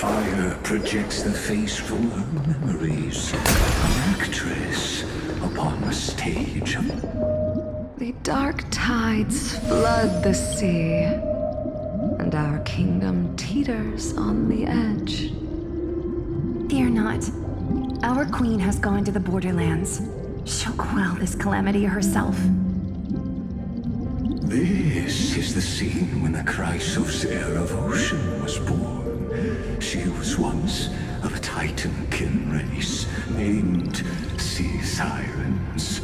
fire projects the face from her memories. An actress upon a stage. The dark tides flood the sea, and our kingdom teeters on the edge. Fear not. Our queen has gone to the borderlands. She'll quell this calamity herself. This is the scene when the Chrysos heir of Ocean was born. She was once of a Titan-kin race named Sea Sirens.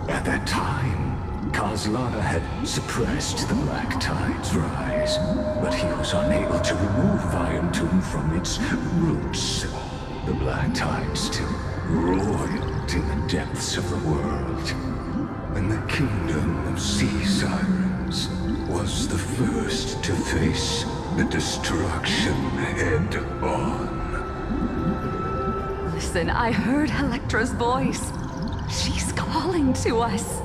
At that time, Kazlana had suppressed the Black Tide's rise, but he was unable to remove Viantum from its roots. The Black Tide still roiled in the depths of the world, and the kingdom of Sea Sirens was the first to face the destruction head-on. Listen, I heard Electra's voice. She's calling to us.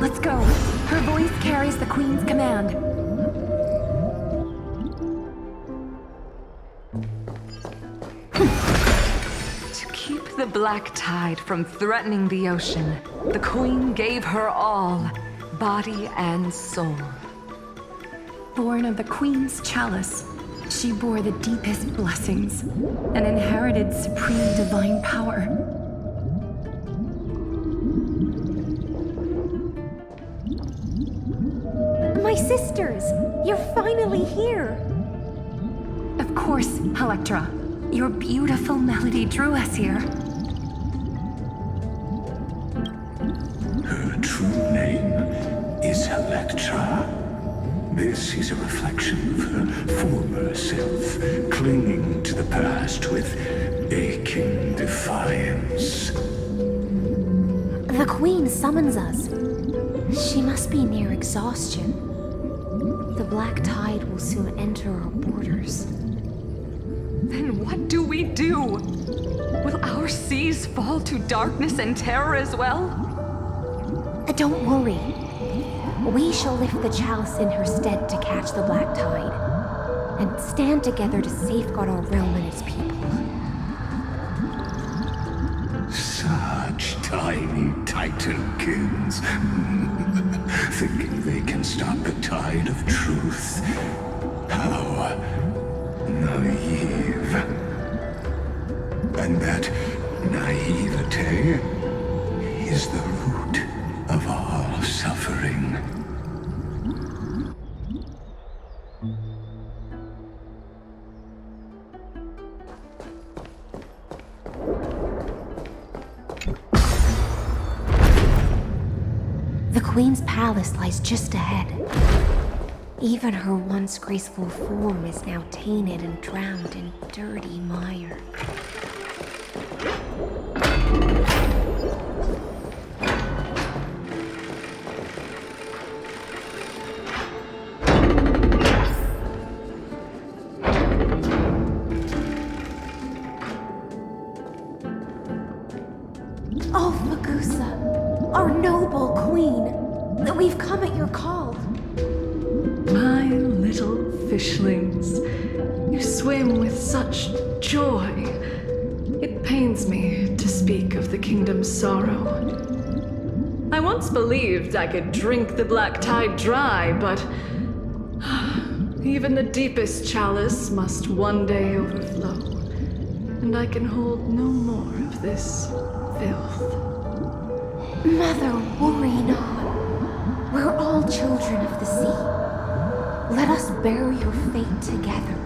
Let's go. Her voice carries the queen's command. To keep the Black Tide from threatening the ocean, the queen gave her all, body and soul. Born of the queen's chalice, she bore the deepest blessings and inherited supreme divine power. My sisters, you're finally here. Of course, Electra. Your beautiful melody drew us here. Her true name is Electra. This is a reflection of her former self, clinging to the past with aching defiance. The Queen summons us. She must be near exhaustion. The Black Tide will soon enter our borders. Then what do we do? Will our seas fall to darkness and terror as well? Don't worry. We shall lift the chalice in her stead to catch the Black Tide, and stand together to safeguard our realm and its people. Such tiny Titankins, thinking they can stop the tide of truth. How naive. And that naivete is the root of all suffering. The Queen's palace lies just ahead. Even her once graceful form is now tainted and drowned in dirty mire. Oh, Magusa, our noble queen, that we've come at your call. My little fishlings, you swim with such joy. It pains me to speak of the kingdom's sorrow. I once believed I could drink the Black Tide dry, but even the deepest chalice must one day overflow, and I can hold no more of this filth. Mother, worry not. We're all children of the sea. Let us bear your fate together.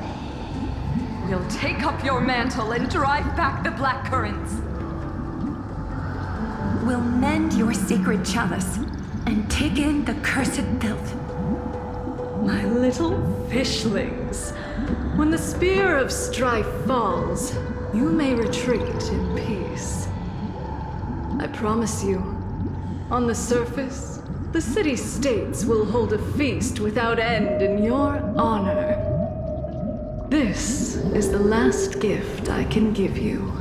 We'll take up your mantle and drive back the black currents. We'll mend your sacred chalice and take in the cursed filth. My little fishlings, when the spear of strife falls, you may retreat in peace. I promise you, on the surface, the city-states will hold a feast without end in your honor. This is the last gift I can give you.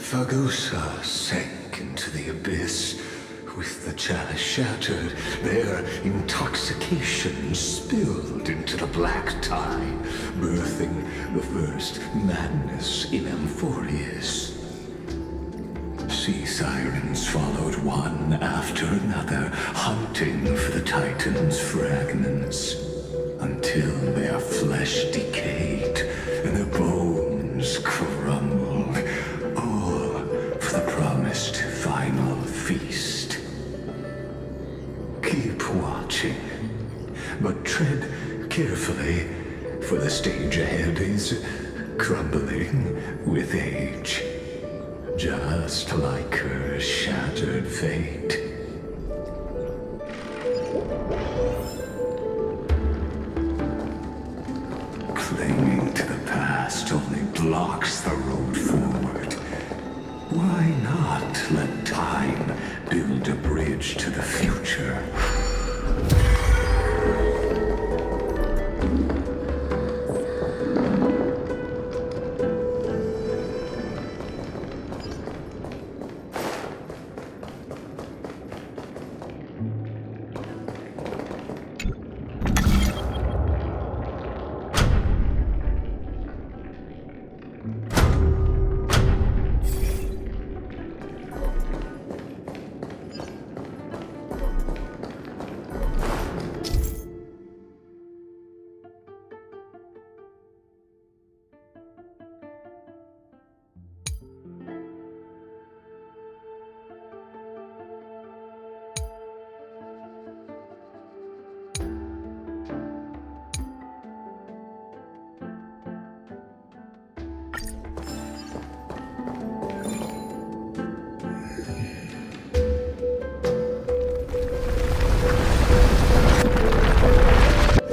Fagusa sank into the abyss. With the chalice shattered, their intoxication spilled into the black tide, birthing the first madness in Amphorius. Sea sirens followed one after another, hunting for the Titan's fragments, until their flesh decayed and their bones crumbled, all for the promised final feast. Keep watching, but tread carefully, for the stage ahead is crumbling with age, just like her shattered fate. Clinging to the past only blocks the road forward. Why not let time build a bridge to the future?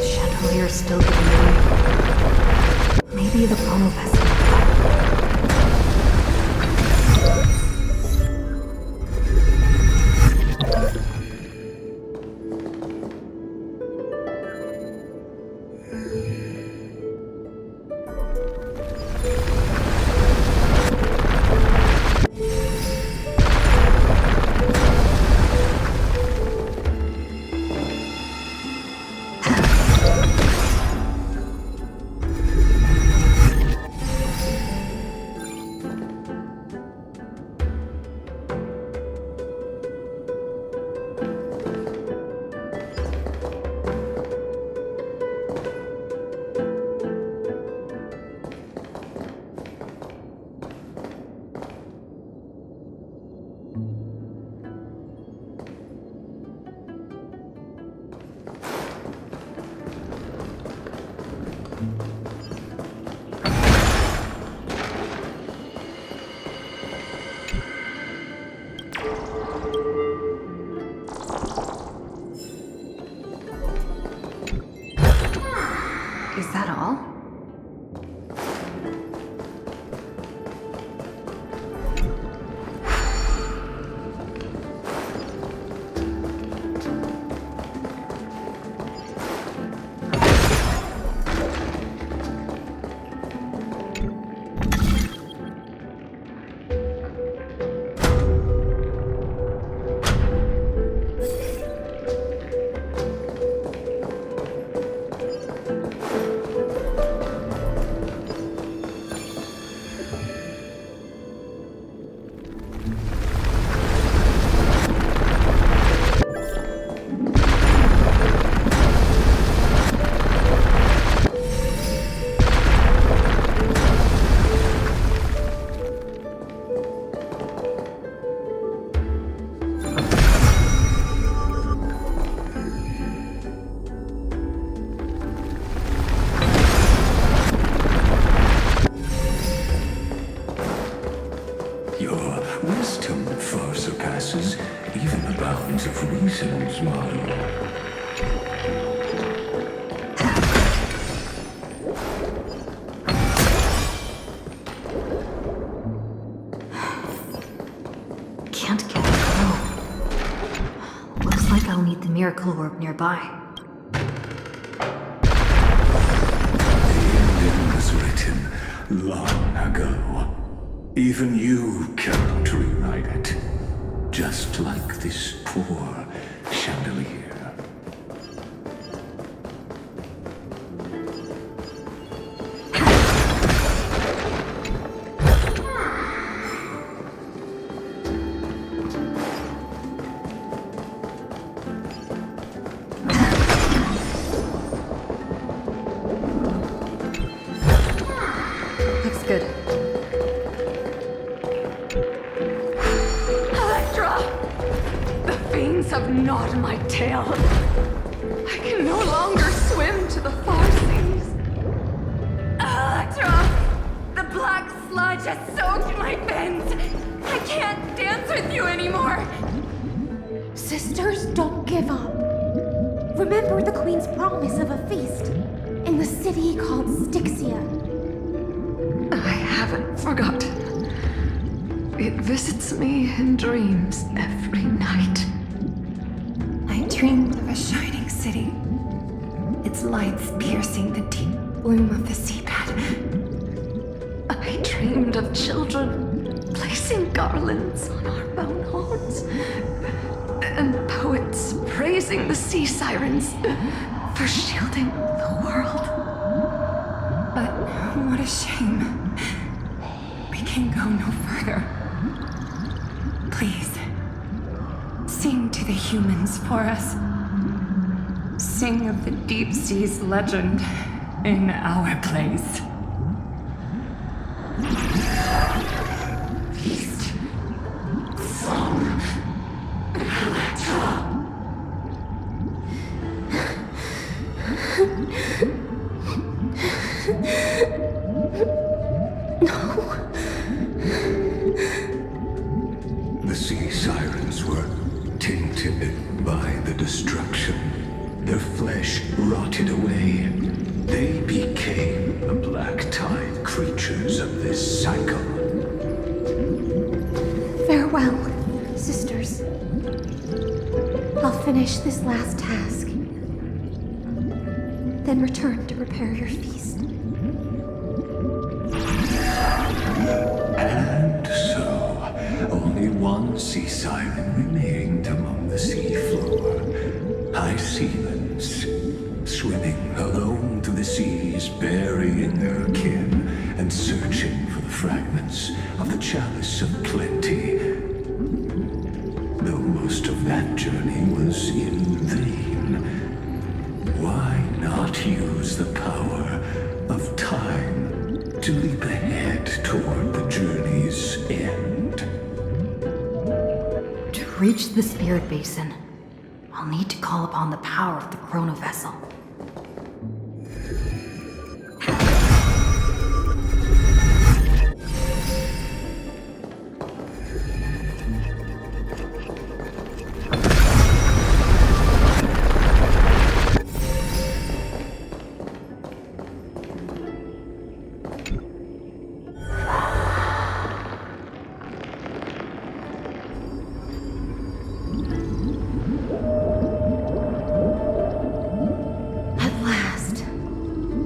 Chandelier's still getting away. Maybe the funnel vessel. Is that all? Your wisdom far surpasses even the bounds of reason's model. Can't get it through. Looks like I'll need the miracle orb nearby. The ending was written long ago. Even you cannot rewrite it. Just like this poor chandelier. Looks good. The fiends have gnawed my tail. I can no longer swim to the far seas. Electra! The black sludge has soaked my fins. I can't dance with you anymore. Sisters, don't give up. Remember the Queen's promise of a feast in the city called Styxia. I haven't forgotten. It visits me in dreams every night. I dreamed of a shining city, its lights piercing the deep gloom of the seabed. I dreamed of children placing garlands on our bone horns, and poets praising the sea sirens for shielding the world. But what a shame. We can go no further. Please, sing to the humans for us. Sing of the deep sea's legend in our place. The sea sirens were tainted by the destruction. Their flesh rotted away. They became the black tide creatures of this cycle. Farewell, sisters. I'll finish this last task. Then return to prepare your feast. And so, only one sea siren remained among the sea floor. High seamans, swimming alone through the seas, burying her kin and searching for the fragments of the chalice of plenty. Though most of that journey was in vain, why not use the power of time to leap ahead toward the journey's end? To reach the spirit basin, I'll need to call upon the power of the chrono vessel.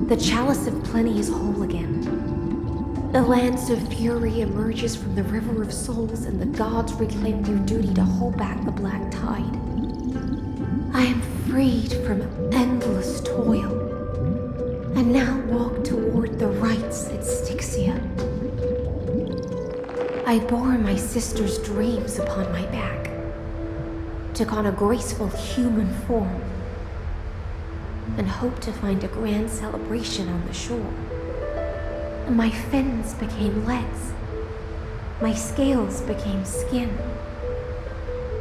The chalice of plenty is whole again. The lance of fury emerges from the river of souls, and the gods reclaim their duty to hold back the black tide. I am freed from endless toil, and now walk toward the rites at Styxia. I bore my sister's dreams upon my back, took on a graceful human form, and hoped to find a grand celebration on the shore. My fins became legs, my scales became skin,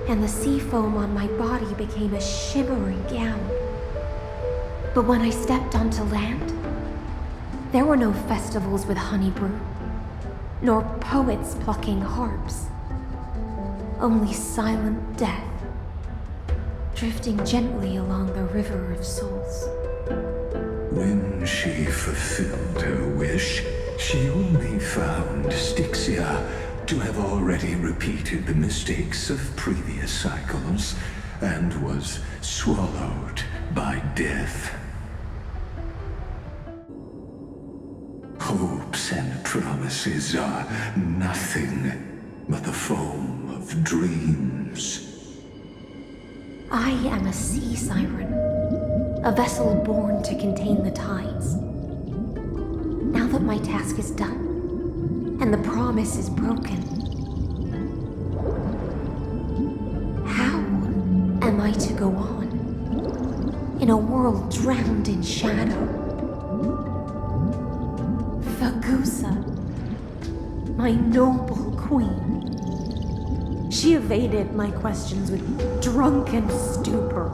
and the sea foam on my body became a shimmering gown. But when I stepped onto land, there were no festivals with honey brew, nor poets plucking harps, only silent death, drifting gently along the river of souls. When she fulfilled her wish, she only found Styxia to have already repeated the mistakes of previous cycles and was swallowed by death. Hopes Hopes and promises are nothing but the foam of dreams. I am a sea siren, a vessel born to contain the tides. Now that my task is done, and the promise is broken, how am I to go on in a world drowned in shadow? Fagusa, my noble queen. She evaded my questions with drunken stupor.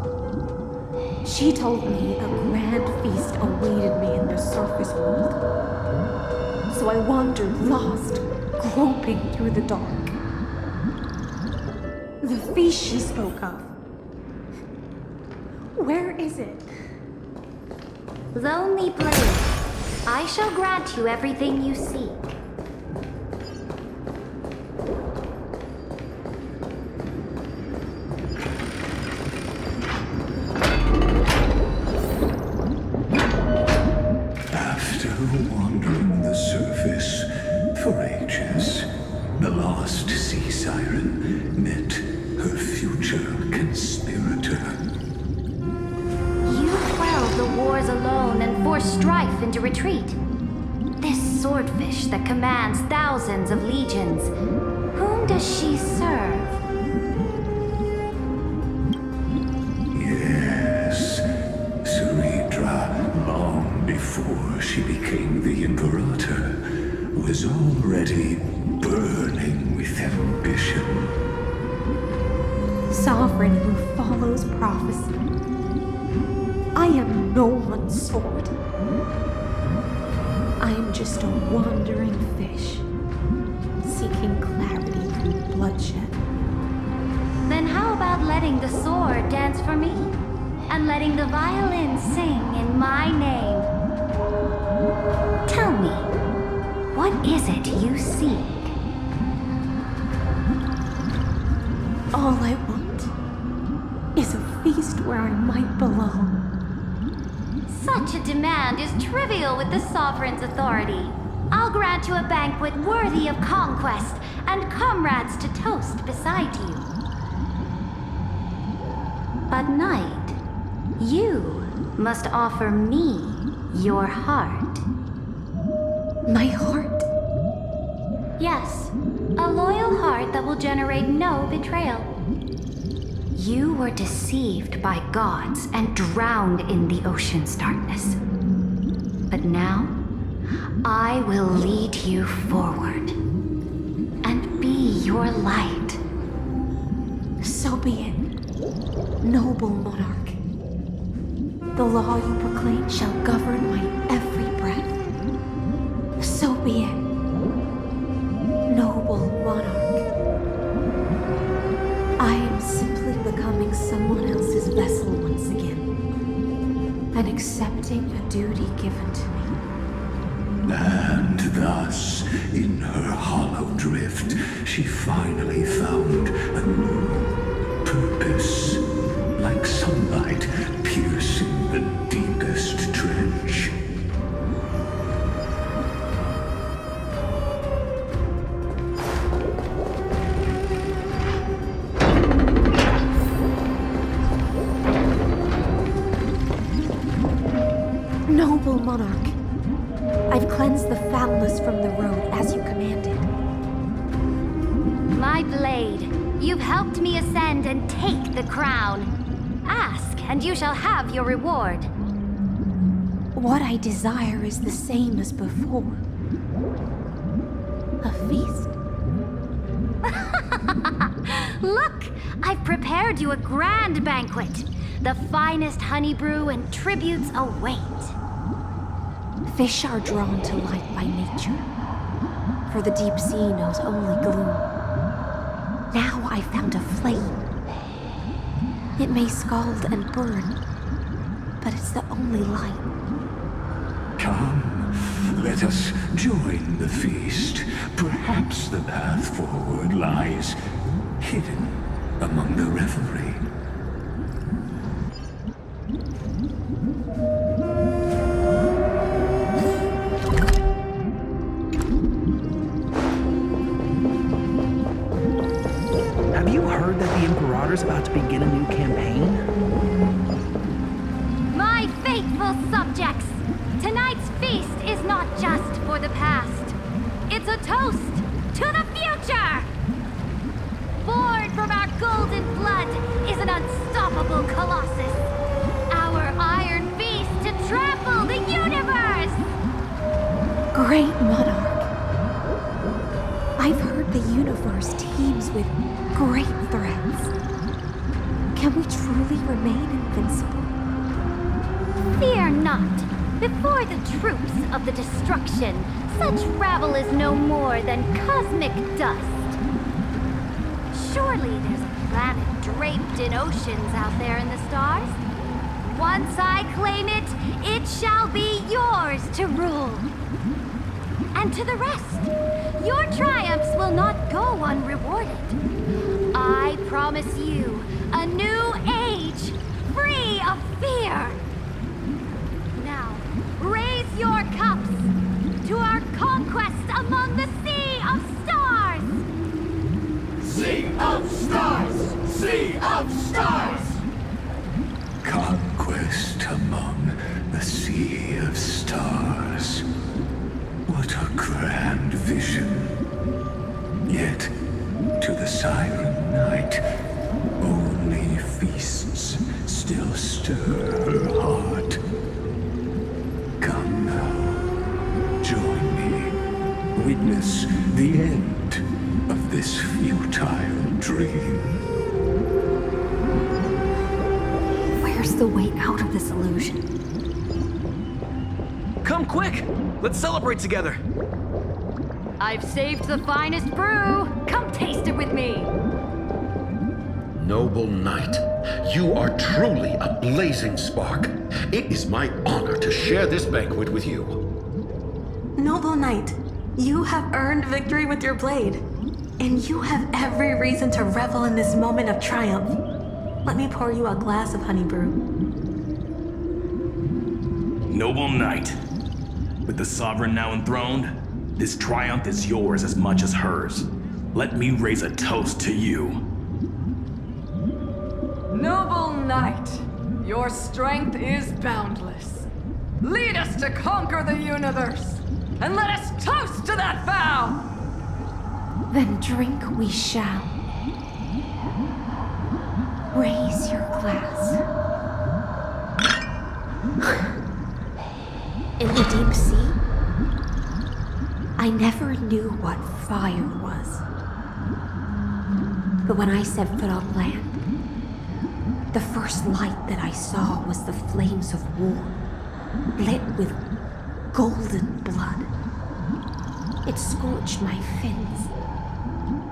She told me a grand feast awaited me in the surface world. So I wandered lost, groping through the dark. The feast she spoke of. Where is it? Lonely Blade, I shall grant you everything you seek. After wandering the surface for ages, the lost sea siren met her future conspirator. You quelled the wars alone and forced strife into retreat. This swordfish that commands thousands of legions, whom does she serve? Yes, Ceredra, long before she became the Imperator, was already burning with ambition. Sovereign who follows prophecy. I am no one's sword. I am just a wandering fish, seeking clarity through bloodshed. Then how about letting the sword dance for me? And letting the violin sing in my name? Tell me, what is it you seek? All I want is a feast where I might belong. Such a demand is trivial with the Sovereign's authority. I'll grant you a banquet worthy of conquest and comrades to toast beside you. But Knight, you must offer me your heart. My heart? Yes, a loyal heart that will generate no betrayal. You were deceived by gods and drowned in the ocean's darkness. But now, I will lead you forward and be your light. So be it, noble monarch. The law you proclaim shall govern my every breath. So be it, noble monarch. I am simply becoming someone else's vessel once again, and accepting a duty given to me. And thus, in her hollow drift, she finally found a new purpose, like sunlight piercing the deepest trench. Noble monarch, I've cleansed the foulness from the road as you commanded. My blade, you've helped me ascend and take the crown. Ask, and you shall have your reward. What I desire is the same as before. A feast. Look, I've prepared you a grand banquet. The finest honey brew and tributes await. Fish are drawn to light by nature, for the deep sea knows only gloom. Now I found a flame. It may scald and burn, but it's the only light. Come, let us join the feast. Perhaps the path forward lies hidden among the revelry. heard that the Imperator's about to begin a new campaign? My faithful subjects, tonight's feast is not just for the past. It's a toast to the future! Born from our golden blood is an unstoppable colossus. Our iron beast to trample the universe! Great monarch. I've heard the universe teems with great threats. Can we truly remain invincible? Fear not. Before the troops of the destruction, such rabble is no more than cosmic dust. Surely there's a planet draped in oceans out there in the stars. Once I claim it, it shall be yours to rule. And to the rest, your triumphs will not go unrewarded. I promise you a new age, free of fear. Now, raise your cups to our conquest among the sea of stars! Sea of stars! Sea of stars! Conquest among the sea of stars. What a grand vision. Yet, to the Siren Knight, only feasts still stir her heart. Come now, join me. Witness the end of this futile dream. Where's the way out of this illusion? Come quick! Let's celebrate together! I've saved the finest brew. Come taste it with me. Noble knight, you are truly a blazing spark. It is my honor to share this banquet with you. Noble knight, you have earned victory with your blade, and you have every reason to revel in this moment of triumph. Let me pour you a glass of honey brew. Noble knight, with the sovereign now enthroned, this triumph is yours as much as hers. Let me raise a toast to you. Noble knight, your strength is boundless. Lead us to conquer the universe, and let us toast to that vow! Then drink we shall. Raise your glass. In the deep sea, I never knew what fire was. But when I set foot on land, the first light that I saw was the flames of war, lit with golden blood. It scorched my fins,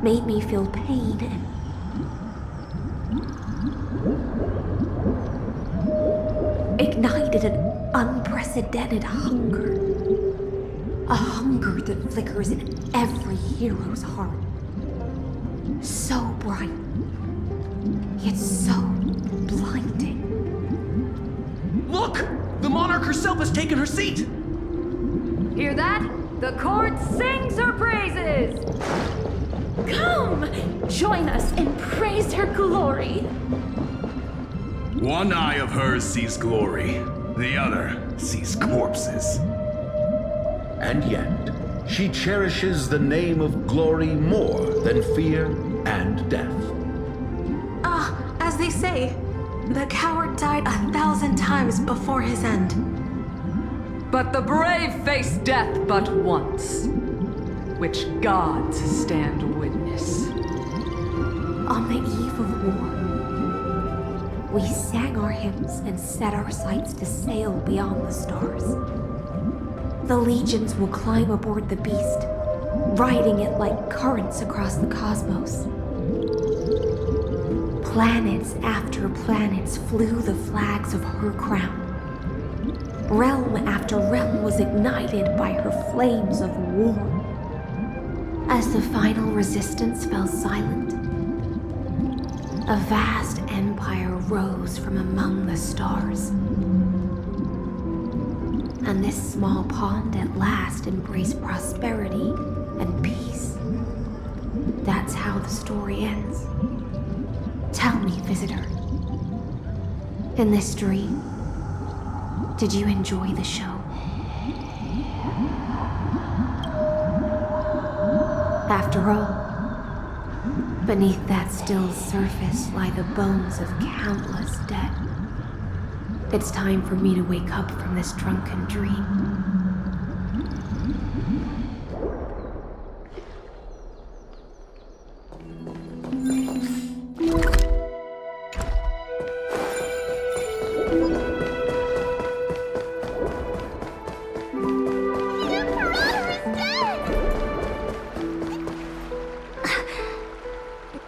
made me feel pain and ignited an unprecedented hunger. A hunger that flickers in every hero's heart. So bright, yet so blinding. Look! The monarch herself has taken her seat! Hear that? The court sings her praises! Come! Join us and praise her glory! One eye of hers sees glory, the other sees corpses. And yet, she cherishes the name of glory more than fear and death. As they say, the coward died 1,000 times before his end. But the brave face death but once, which gods stand witness. On the eve of war, we sang our hymns and set our sights to sail beyond the stars. The legions will climb aboard the beast, riding it like currents across the cosmos. Planets after planets flew the flags of her crown. Realm after realm was ignited by her flames of war. As the final resistance fell silent, a vast empire rose from among the stars. And this small pond at last embraced prosperity and peace. That's how the story ends. visitor. In this dream, did you enjoy the show? After all, beneath that still surface lie the bones of countless dead. It's time for me to wake up from this drunken dream.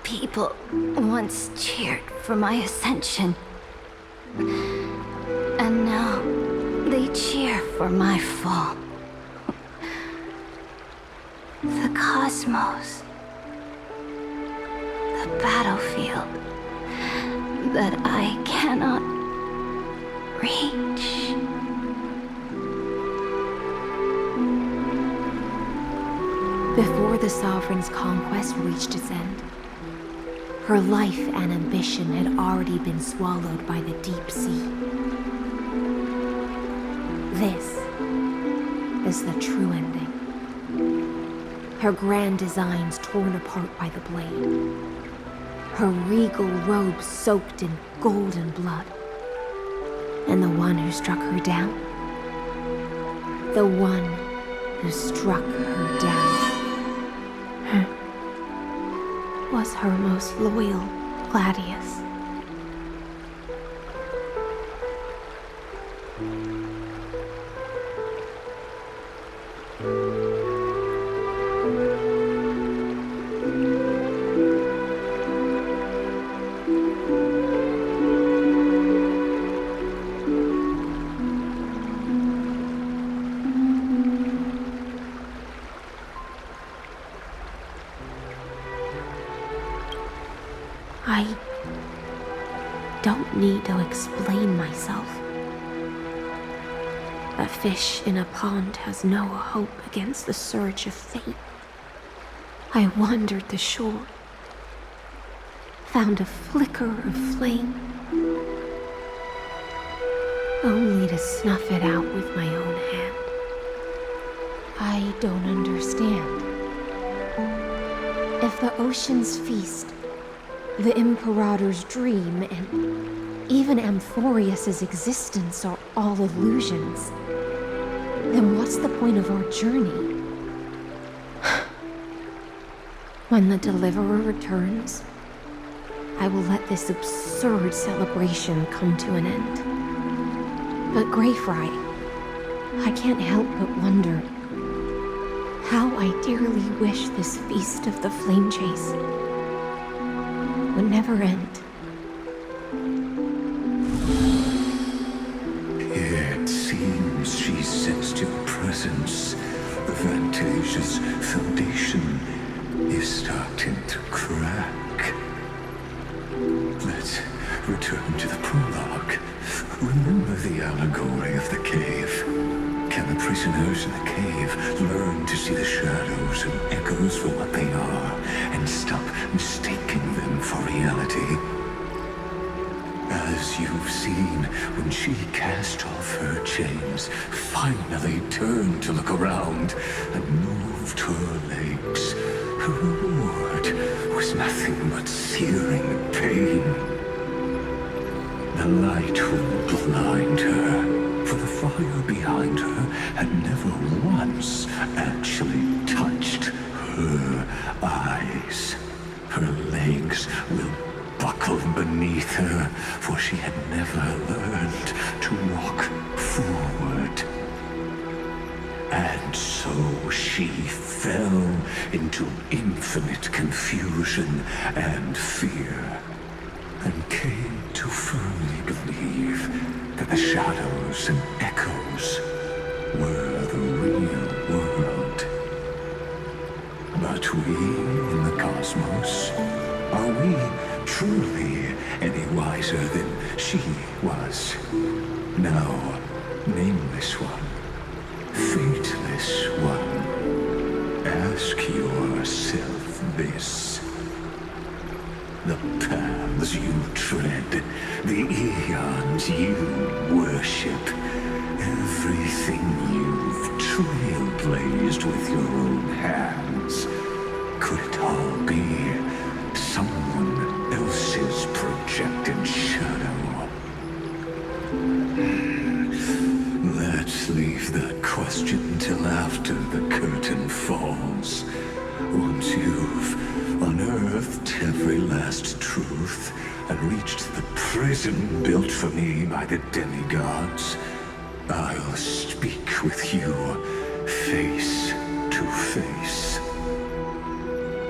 People once cheered for my ascension. And now they cheer for my fall. The cosmos. The battlefield that I cannot reach. Before the Sovereign's conquest reached its end, her life and ambition had already been swallowed by the deep sea. This is the true ending. Her grand designs torn apart by the blade. Her regal robe soaked in golden blood. And the one who struck her down? The one who struck her down was her most loyal Gladius. I don't need to explain myself. A fish in a pond has no hope against the surge of fate. I wandered the shore, found a flicker of flame, only to snuff it out with my own hand. I don't understand. If the ocean's feast, the Imperator's dream, and even Amphorius's existence are all illusions, then what's the point of our journey? When the Deliverer returns, I will let this absurd celebration come to an end. But Greyfry, I can't help but wonder how I dearly wish this feast of the Flame Chase would never end. It seems she sensed your presence. The Fantasia's foundation is starting to crack. Let's return to the prologue. Remember the allegory of the cave? Can the prisoners in the cave learn to see the shadows and echoes for what they are and stop mistaking them for reality? As you've seen, when she cast off her chains, finally turned to look around and moved her legs, her reward was nothing but searing pain. The light will blind her, for the fire behind her had never once actually touched her eyes. Her legs will buckle beneath her, for she had never learned to walk forward. And so she fell into infinite confusion and fear, and came to firmly believe that the shadows and echoes were the real world. But we in the cosmos, are we truly any wiser than she was? No, nameless one, fateless one, ask yourself this. The paths you tread, the eons you worship, everything you've trailblazed with your own hands, could it all be someone else's projected shadow? Let's leave that question till after the curtain falls. Once you've unearthed every last truth and reached the prison built for me by the demigods, I'll speak with you face to face.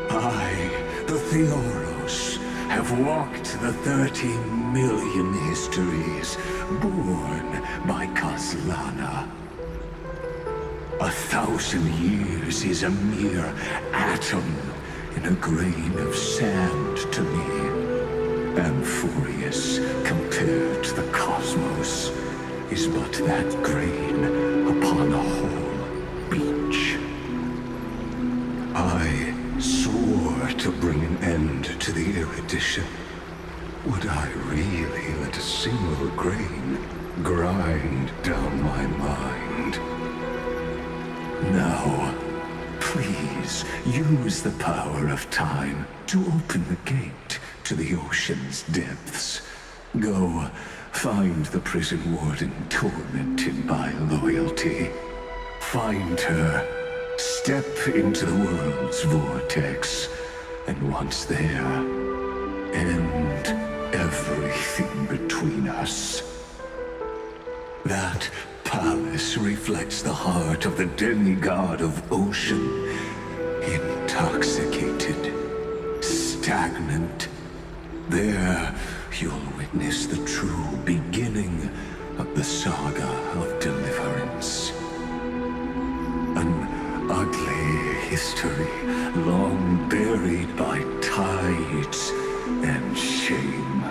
I, the Theoros, have walked the 13 million histories born by Kaslana. 1,000 years is a mere atom in a grain of sand to me. Amphorius, compared to the cosmos, is but that grain upon a whole beach. I swore to bring an end to the erudition. Would I really let a single grain grind down my mind? Now, please use the power of time to open the gate to the ocean's depths. Go, find the prison warden tormented by loyalty. Find her, step into the world's vortex, and once there, end everything between us. That palace reflects the heart of the demigod of ocean, intoxicated, stagnant. There, you'll witness the true beginning of the saga of deliverance. An ugly history, long buried by tides and shame.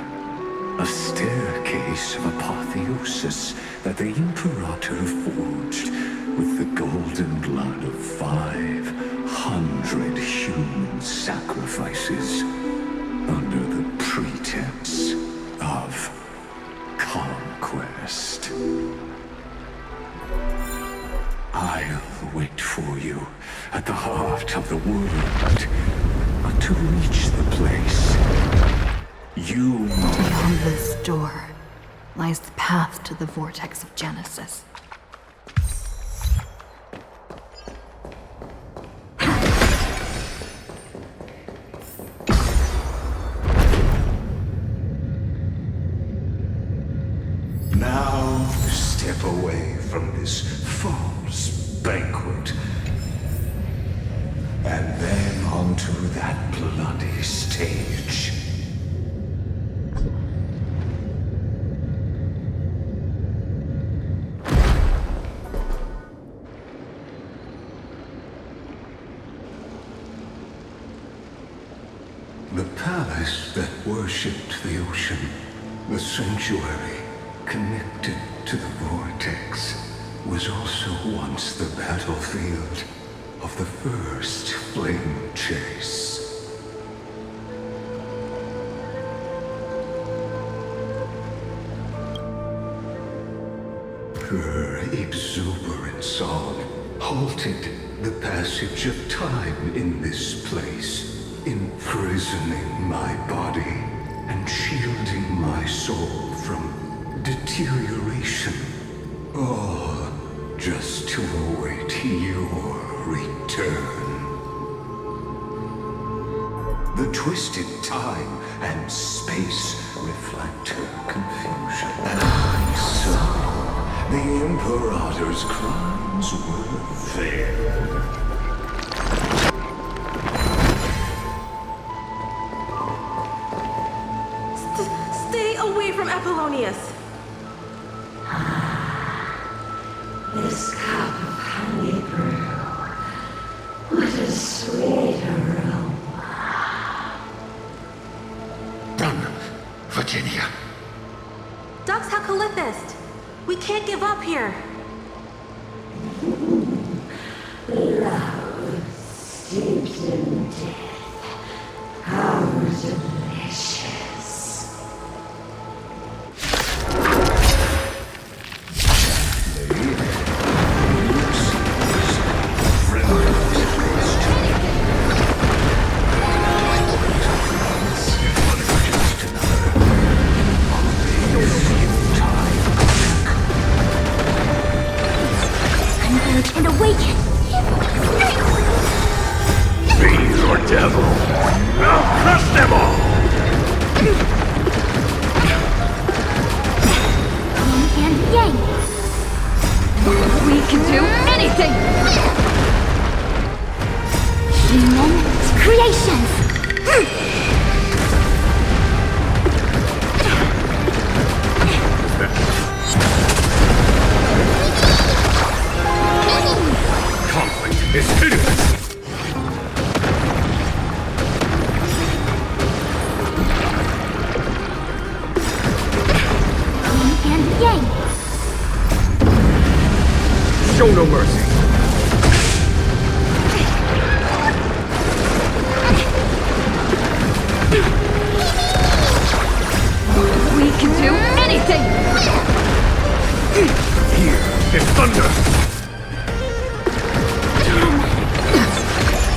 A staircase of apotheosis that the Imperator forged with the golden blood of 500 human sacrifices under the pretense of conquest. I'll wait for you at the heart of the world, but to reach the place, you Beyond this door lies the path to the vortex of Genesis. now step away from this false banquet, and then onto that bloody stage. The palace that worshipped the ocean, the sanctuary connected to the vortex, was also once the battlefield of the first flame chase. Her exuberant song halted the passage of time in this place, imprisoning my body and shielding my soul from deterioration, all just to await your return. The twisted time and space reflect her confusion, and so the Imperator's crimes were veiled. Stay away from Apollonius! This cup of honey brew, what a sweet aroma. Run, Virginia. Dux Hakalithist! We can't give up here! Love steeped in death. How delicious. no mercy. We can do anything! Here is thunder!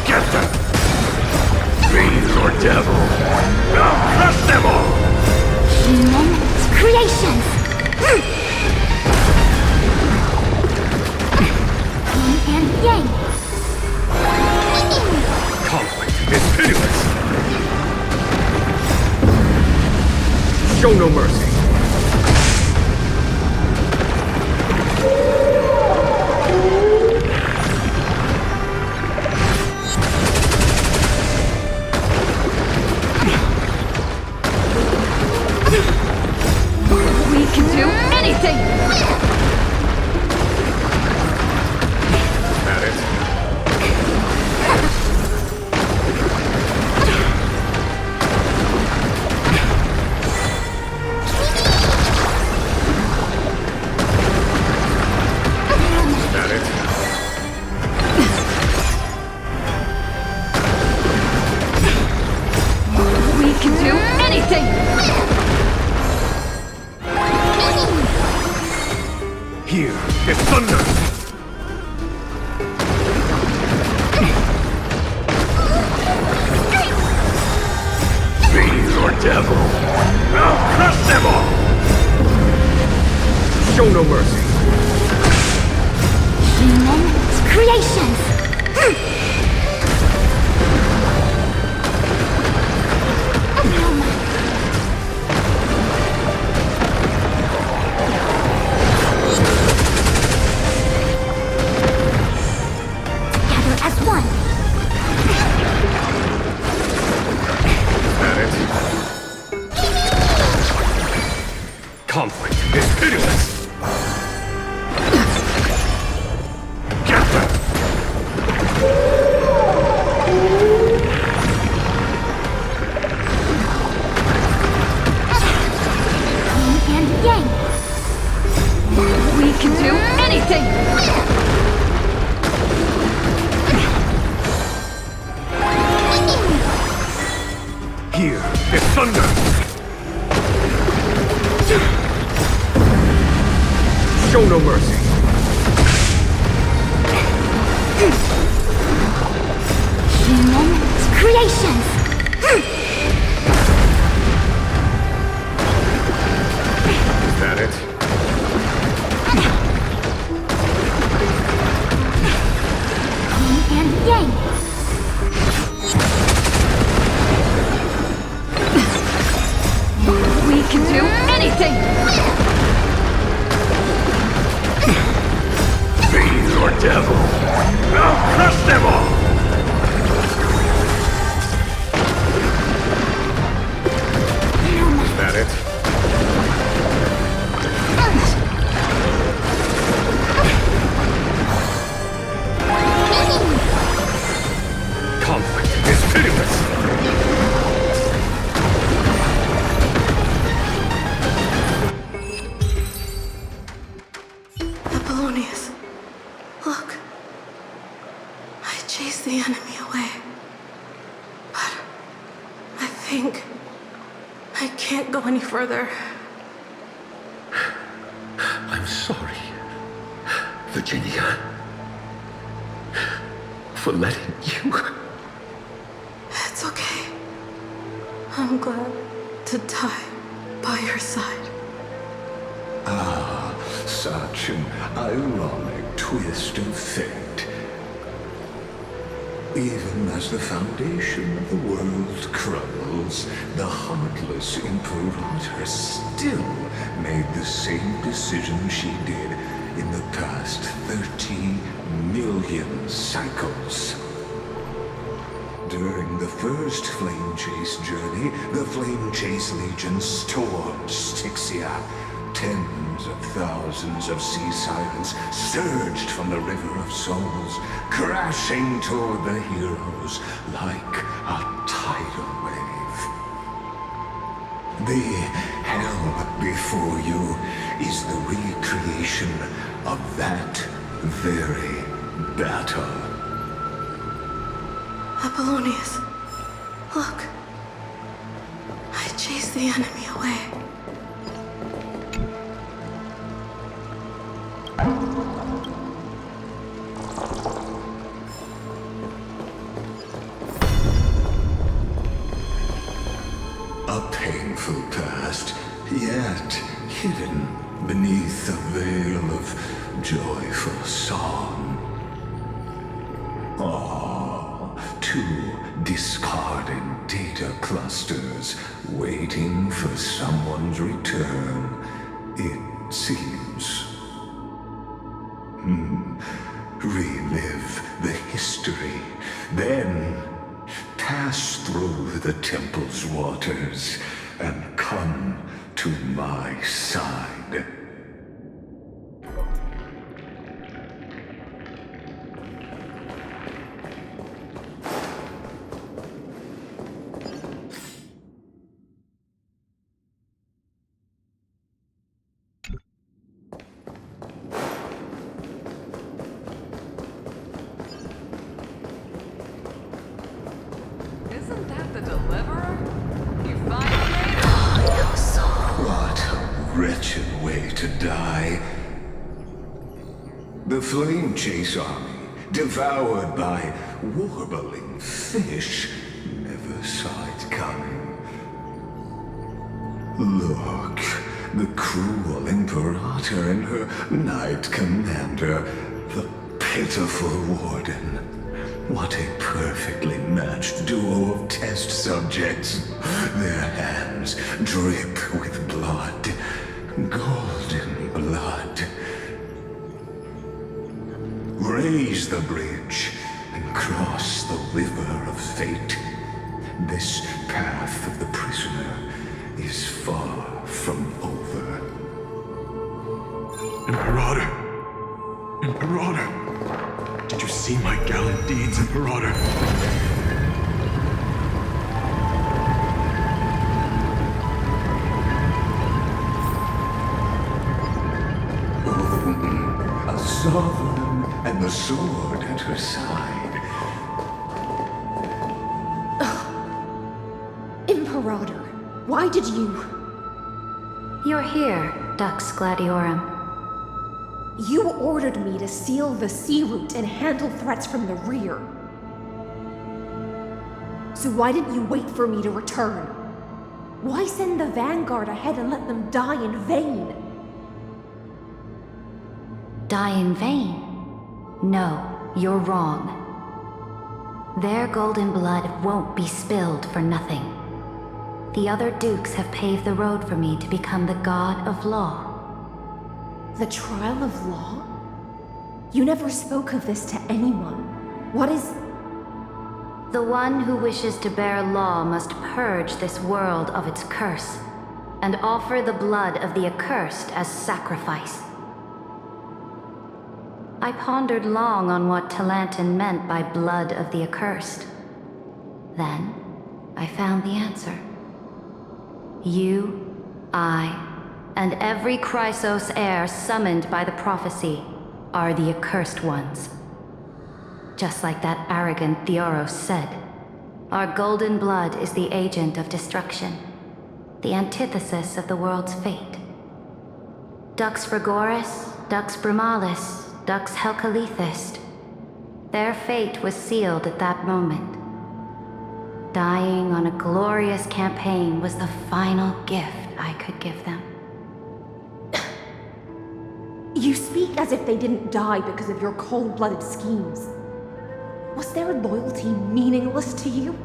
Get them! Fiend or devil! I'll crush them all! Human creations! Yin and yang! Conflict is pitiless! Show no mercy! We can do anything! At it. At it. We can do anything! Here is thunder! Fiend or devil! I'll crush them all! Show no mercy! Human creations! Together as one! At it. Conflict is pitiless! Get them! Yin and yang! We can do anything! Here is thunder! Show no mercy! Human creations! Is that it? Yin and yang! We can do anything! Fiend or devil! I'll crush them all! Is that it? Conflict is pitiless! Apollonius, look. I chased the enemy away. But I think I can't go any further. I'm sorry, Virginia, for letting you. It's okay. I'm glad to die by your side. Ah, such an ironic twist of fate. Even as the foundation of the world crumbles, the heartless Imperator still made the same decision she did in the past 30 million cycles. During the first Flame Chase journey, the Flame Chase Legion stormed Styxia. Tens of thousands of sea sirens surged from the River of Souls, crashing toward the heroes like a tidal wave. The hell before you is the recreation of that very battle. Apollonius, look. I chased the enemy away. A painful past, yet hidden beneath a veil of joyful song. Two discarded data clusters waiting for someone's return, it seems. Relive the history, then pass through the temple's waters and come to my side. Isn't that the deliverer? You finally made it! What a wretched way to die. The flame chase army, devoured by warbling fish, never saw it coming. Look, the cruel Imperator and her knight commander, the pitiful warden. What a perfectly matched duo of test subjects. Their hands drip with blood, golden blood. Raise the bridge and cross the river of fate. This path of the prisoner is far from over. Imperator! Imperator! Did you see my gallant deeds, Imperator? A sovereign and the sword at her side. Imperator, why did you... You're here, Dux Gladiorum. You ordered me to seal the sea route and handle threats from the rear. So why didn't you wait for me to return? Why send the vanguard ahead and let them die in vain? Die in vain? No, you're wrong. Their golden blood won't be spilled for nothing. The other dukes have paved the road for me to become the god of law. The trial of law? You never spoke of this to anyone. What is... The one who wishes to bear law must purge this world of its curse, and offer the blood of the accursed as sacrifice. I pondered long on what Talantin meant by blood of the accursed. Then, I found the answer. You, I, and every Chrysos heir summoned by the prophecy are the accursed ones. Just like that arrogant Theoros said, our golden blood is the agent of destruction, the antithesis of the world's fate. Dux Frigoris, Dux Brumalis, Dux Helcalethist. Their fate was sealed at that moment. Dying on a glorious campaign was the final gift I could give them. You speak as if they didn't die because of your cold-blooded schemes. Was their loyalty meaningless to you?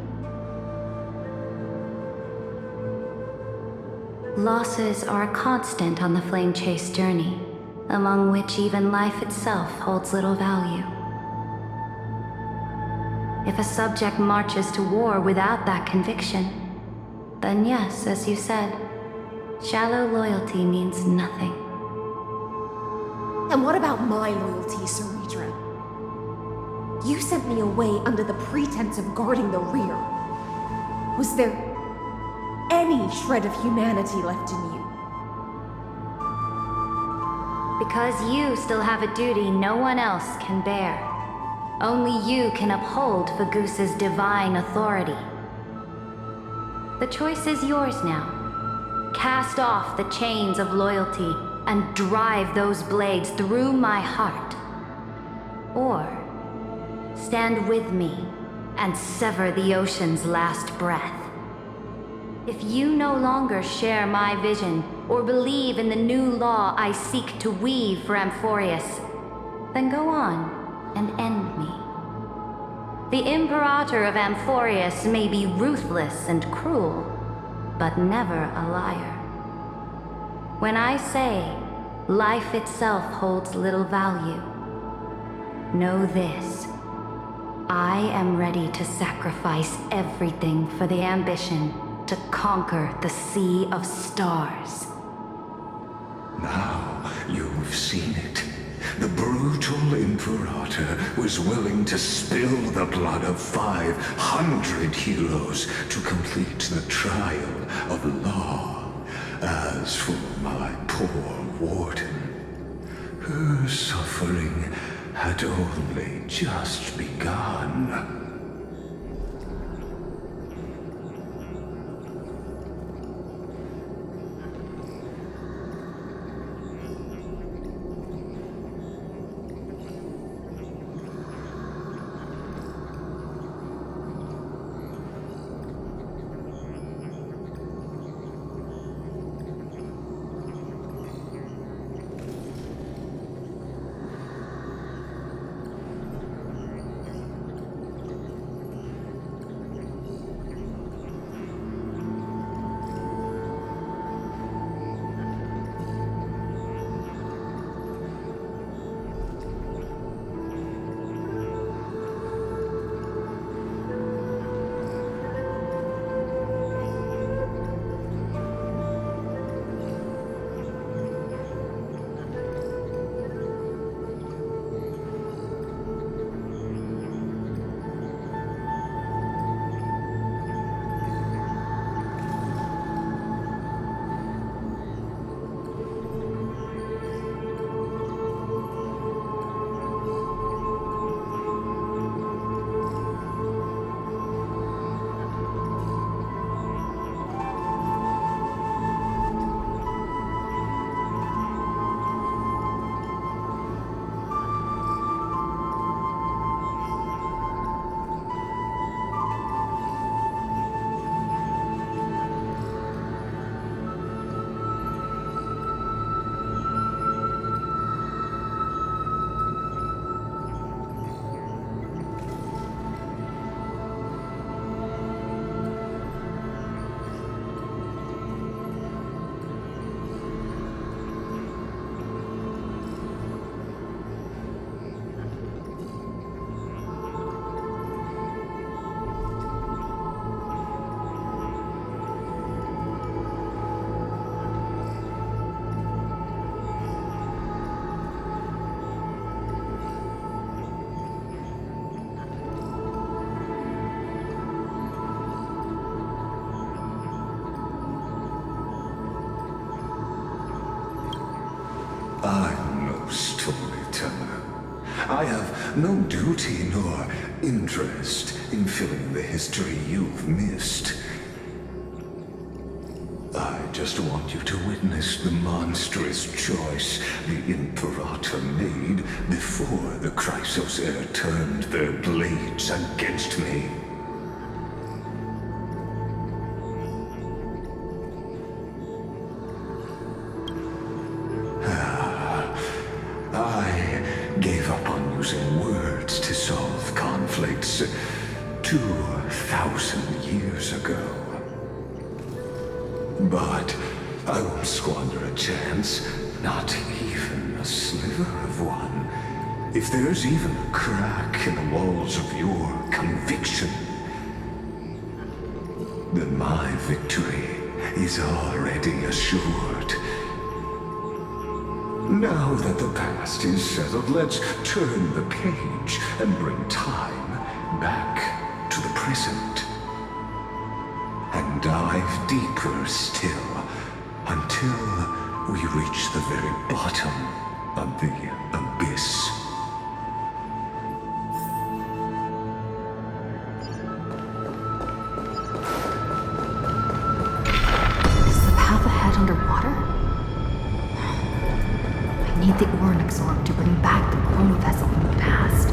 Losses are a constant on the Flame Chase journey, among which even life itself holds little value. If a subject marches to war without that conviction, then yes, as you said, shallow loyalty means nothing. And what about my loyalty, Ceredra? You sent me away under the pretense of guarding the rear. Was there any shred of humanity left in you? Because you still have a duty no one else can bear. Only you can uphold Fagusa's divine authority. The choice is yours now. Cast off the chains of loyalty and drive those blades through my heart. Or stand with me and sever the ocean's last breath. If you no longer share my vision or believe in the new law I seek to weave for Amphorius, then go on and end me. The Imperator of Amphorius may be ruthless and cruel, but never a liar. When I say life itself holds little value, know this. I am ready to sacrifice everything for the ambition to conquer the Sea of Stars. Now you've seen it. The brutal Imperator was willing to spill the blood of 500 heroes to complete the trial of law. As for my poor warden, her suffering had only just begun. I'm no storyteller. I have no duty nor interest in filling the history you've missed. I just want you to witness the monstrous choice the Imperator made before the Chrysos Heir turned their blades against me. I gave up on using words to solve conflicts 2,000 years ago. But I won't squander a chance, not even a sliver of one. If there's even a crack in the walls of your conviction, then my victory is already assured. Now that the past is settled, let's turn the page and bring time back to the present. And dive deeper still until we reach the very bottom of the abyss. Is the path ahead underwater? I need the Oryx orb to bring back the chrono vessel from the past.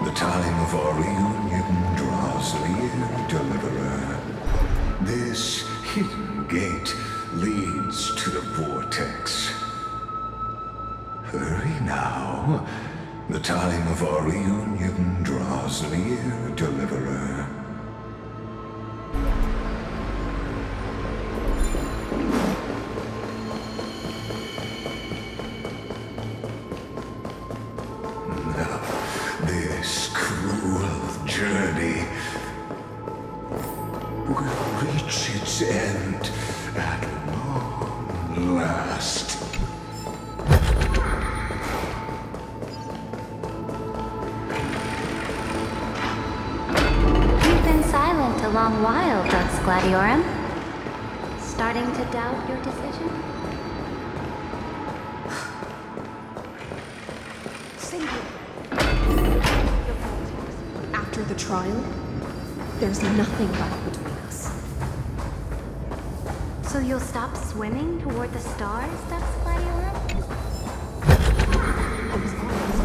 The time of our reunion draws near, Deliverer. This hidden gate leads to the vortex. Hurry now. The time of our reunion draws near, Deliverer. This cruel journey will reach its end at long last. You've been silent a long while, Dux Gladiorum. Starting to doubt your decision? After the trial, there's nothing left between us. So you'll stop swimming toward the stars, Dux Gladiorum? I was always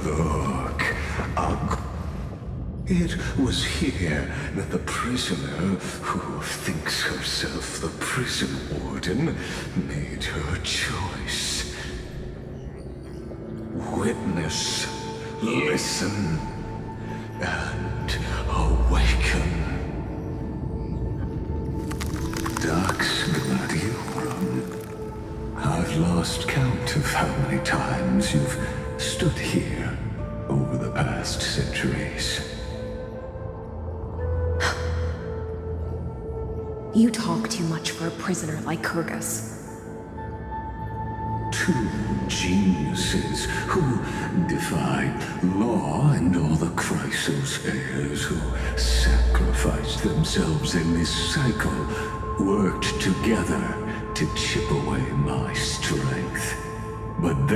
Look, it was here that the prisoner, who thinks herself the prison warden, made her choice. Witness, listen, and awaken. Dux Gladiorum. I've lost count of how many times you've stood here over the past centuries. You talk too much for a prisoner like Kyrgyz. Two geniuses who defied law and all the Chrysos heirs who sacrificed themselves in this cycle worked together to chip away my strength. But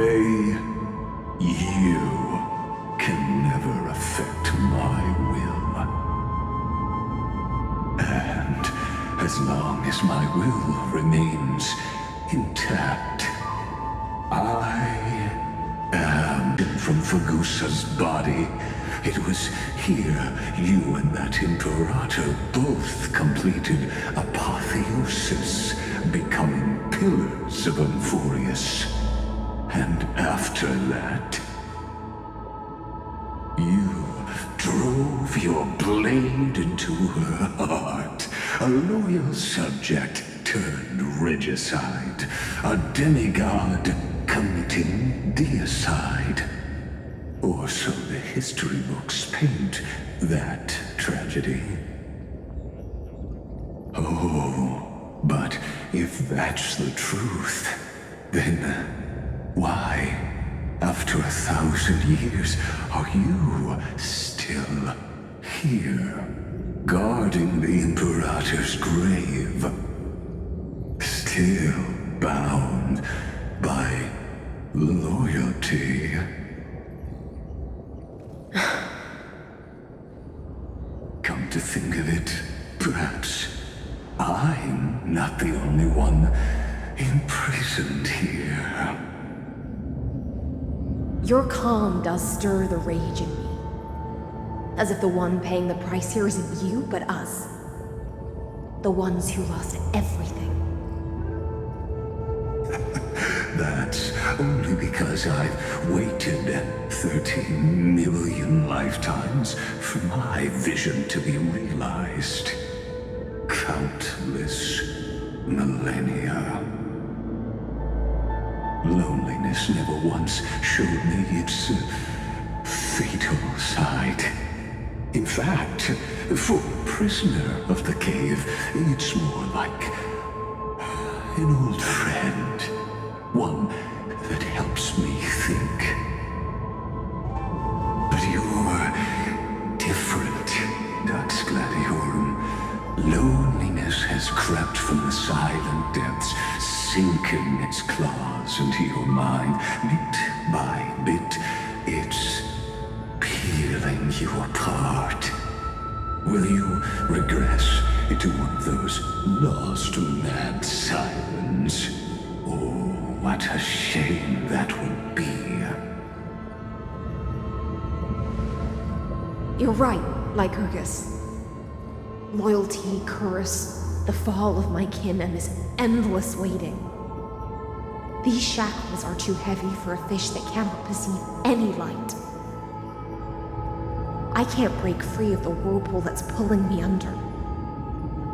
you can never affect my will. as my will remains intact. I am from Fagusa's body. It was here you and that Imperator both completed apotheosis, becoming pillars of Amphorius. And after that, you drove your blade into her heart, a loyal subject turned regicide, a demigod committing deicide. Or so the history books paint that tragedy. Oh, but if that's the truth, then why, after 1,000 years, are you still here, guarding the Imperator's grave? Still bound by loyalty. Come to think of it, perhaps I'm not the only one imprisoned here. Your calm does stir the rage in me. As if the one paying the price here isn't you, but us. The ones who lost everything. That's only because I've waited 13 million lifetimes for my vision to be realized. Countless millennia. Loneliness never once showed me its fatal side. In fact, for a prisoner of the cave, it's more like an old friend. One that helps me think. But you're different, Dux Gladiorum. Loneliness has crept from the silent depths, sinking its claws into your mind. Bit by bit, it's peeling you apart. Will you regress into one of those lost mad sirens? Oh, what a shame that would be. You're right, Lycurgus. Loyalty, curse, the fall of my kin, and this endless waiting. These shackles are too heavy for a fish that cannot perceive any light. I can't break free of the whirlpool that's pulling me under.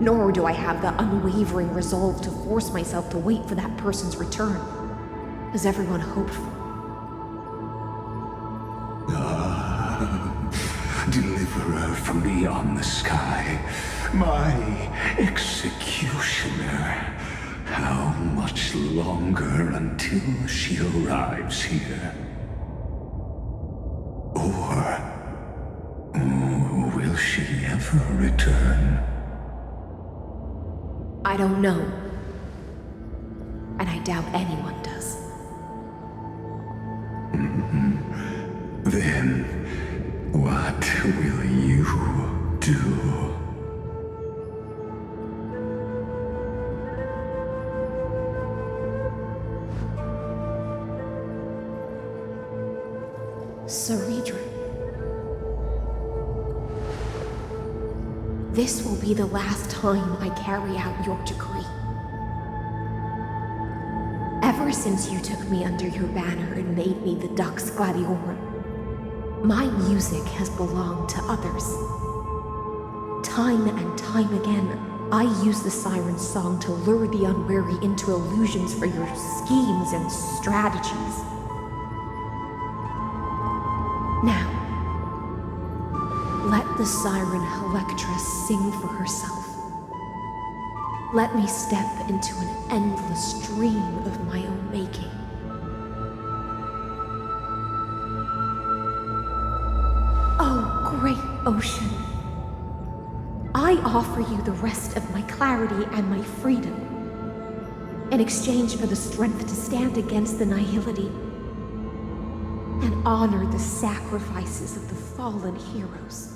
Nor do I have the unwavering resolve to force myself to wait for that person's return, as everyone hoped for. Deliverer from beyond the sky, my executioner. How much longer until she arrives here? Or will she ever return? I don't know. And I doubt anyone does. Then, what will you do? Ceredra. This will be the last time I carry out your decree. Ever since you took me under your banner and made me the Dux Gladiorum, my music has belonged to others. Time and time again, I use the siren's song to lure the unwary into illusions for your schemes and strategies. Now, let the siren Electra sing for herself. Let me step into an endless dream of my own making. Oh, great ocean. I offer you the rest of my clarity and my freedom, in exchange for the strength to stand against the nihility and honor the sacrifices of the fallen heroes.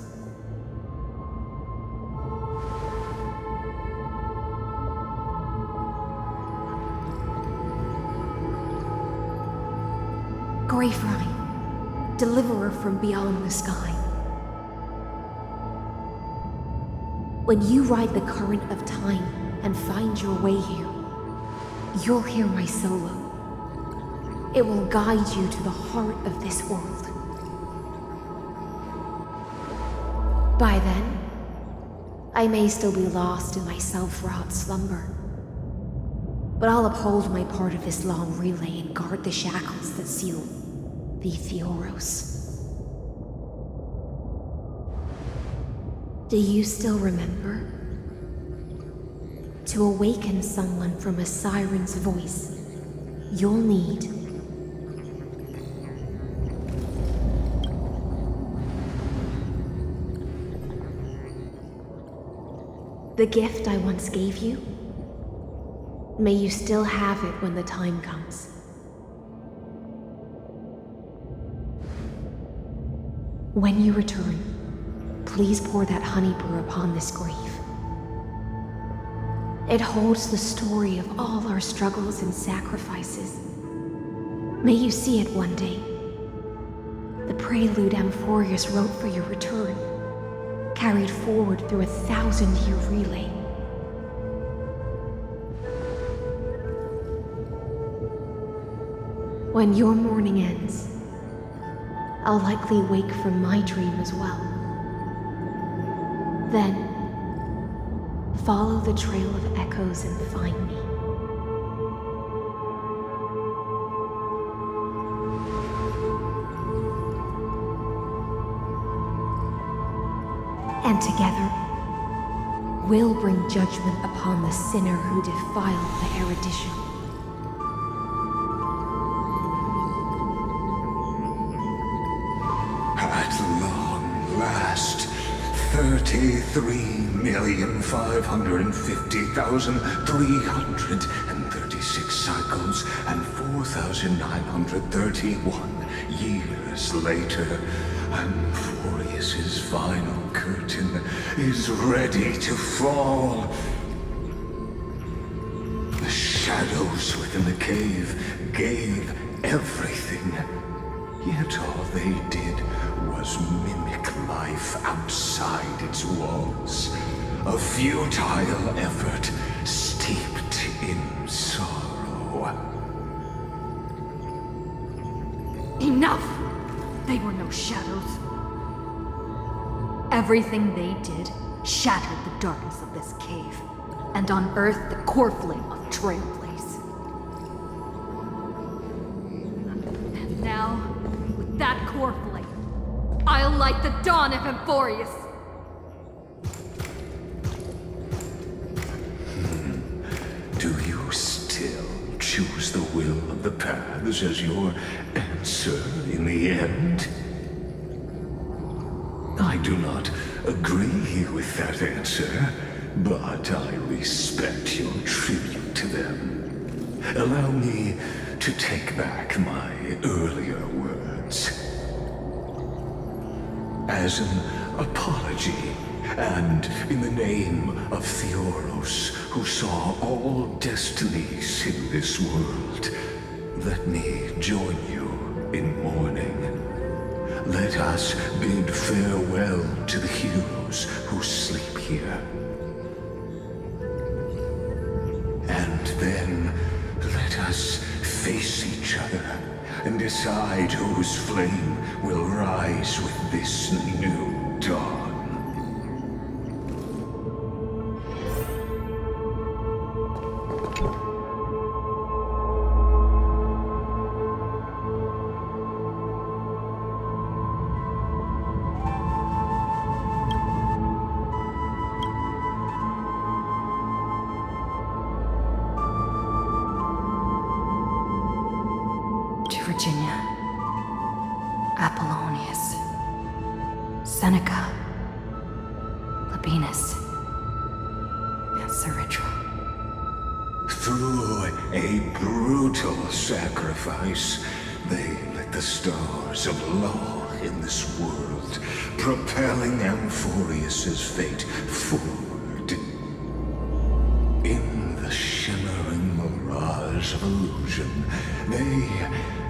Lifeline, deliverer from beyond the sky. When you ride the current of time and find your way here, you'll hear my solo. It will guide you to the heart of this world. By then, I may still be lost in my self-wrought slumber, but I'll uphold my part of this long relay and guard the shackles that seal the Theoros. Do you still remember? To awaken someone from a siren's voice, you'll need the gift I once gave you. May you still have it when the time comes. When you return, please pour that honey brew upon this grave. It holds the story of all our struggles and sacrifices. May you see it one day. The prelude Amphorius wrote for your return, carried forward through a 1,000-year relay. When your mourning ends, I'll likely wake from my dream as well. Then, follow the trail of echoes and find me. And together, we'll bring judgment upon the sinner who defiled the erudition. At long last, 33,550,336 cycles and 4,931 years later, Amphorius's final curtain is ready to fall. The shadows within the cave gave everything, yet all they did was mimic life outside its walls. A futile effort steeped in sorrow. Enough! They were no shadows. Everything they did shattered the darkness of this cave, and unearthed the core flame of Trailblaze. And now, with that core flame, I'll light the dawn of Amphorius! Do you still choose the will of the paths as your answer in the end? I do not agree with that answer, but I respect your tribute to them. Allow me to take back my earlier words. As an apology, and in the name of Theoros, who saw all destinies in this world, let me join you in mourning. Let us bid farewell to the heroes who sleep here. And then let us face each other and decide whose flame will rise with this new dawn. Virginia, Apollonius, Seneca, Labienus, and Saritra. Through a brutal sacrifice, they lit the stars of law in this world, propelling Amphorius's fate forward. In the shimmering mirage powers of illusion. They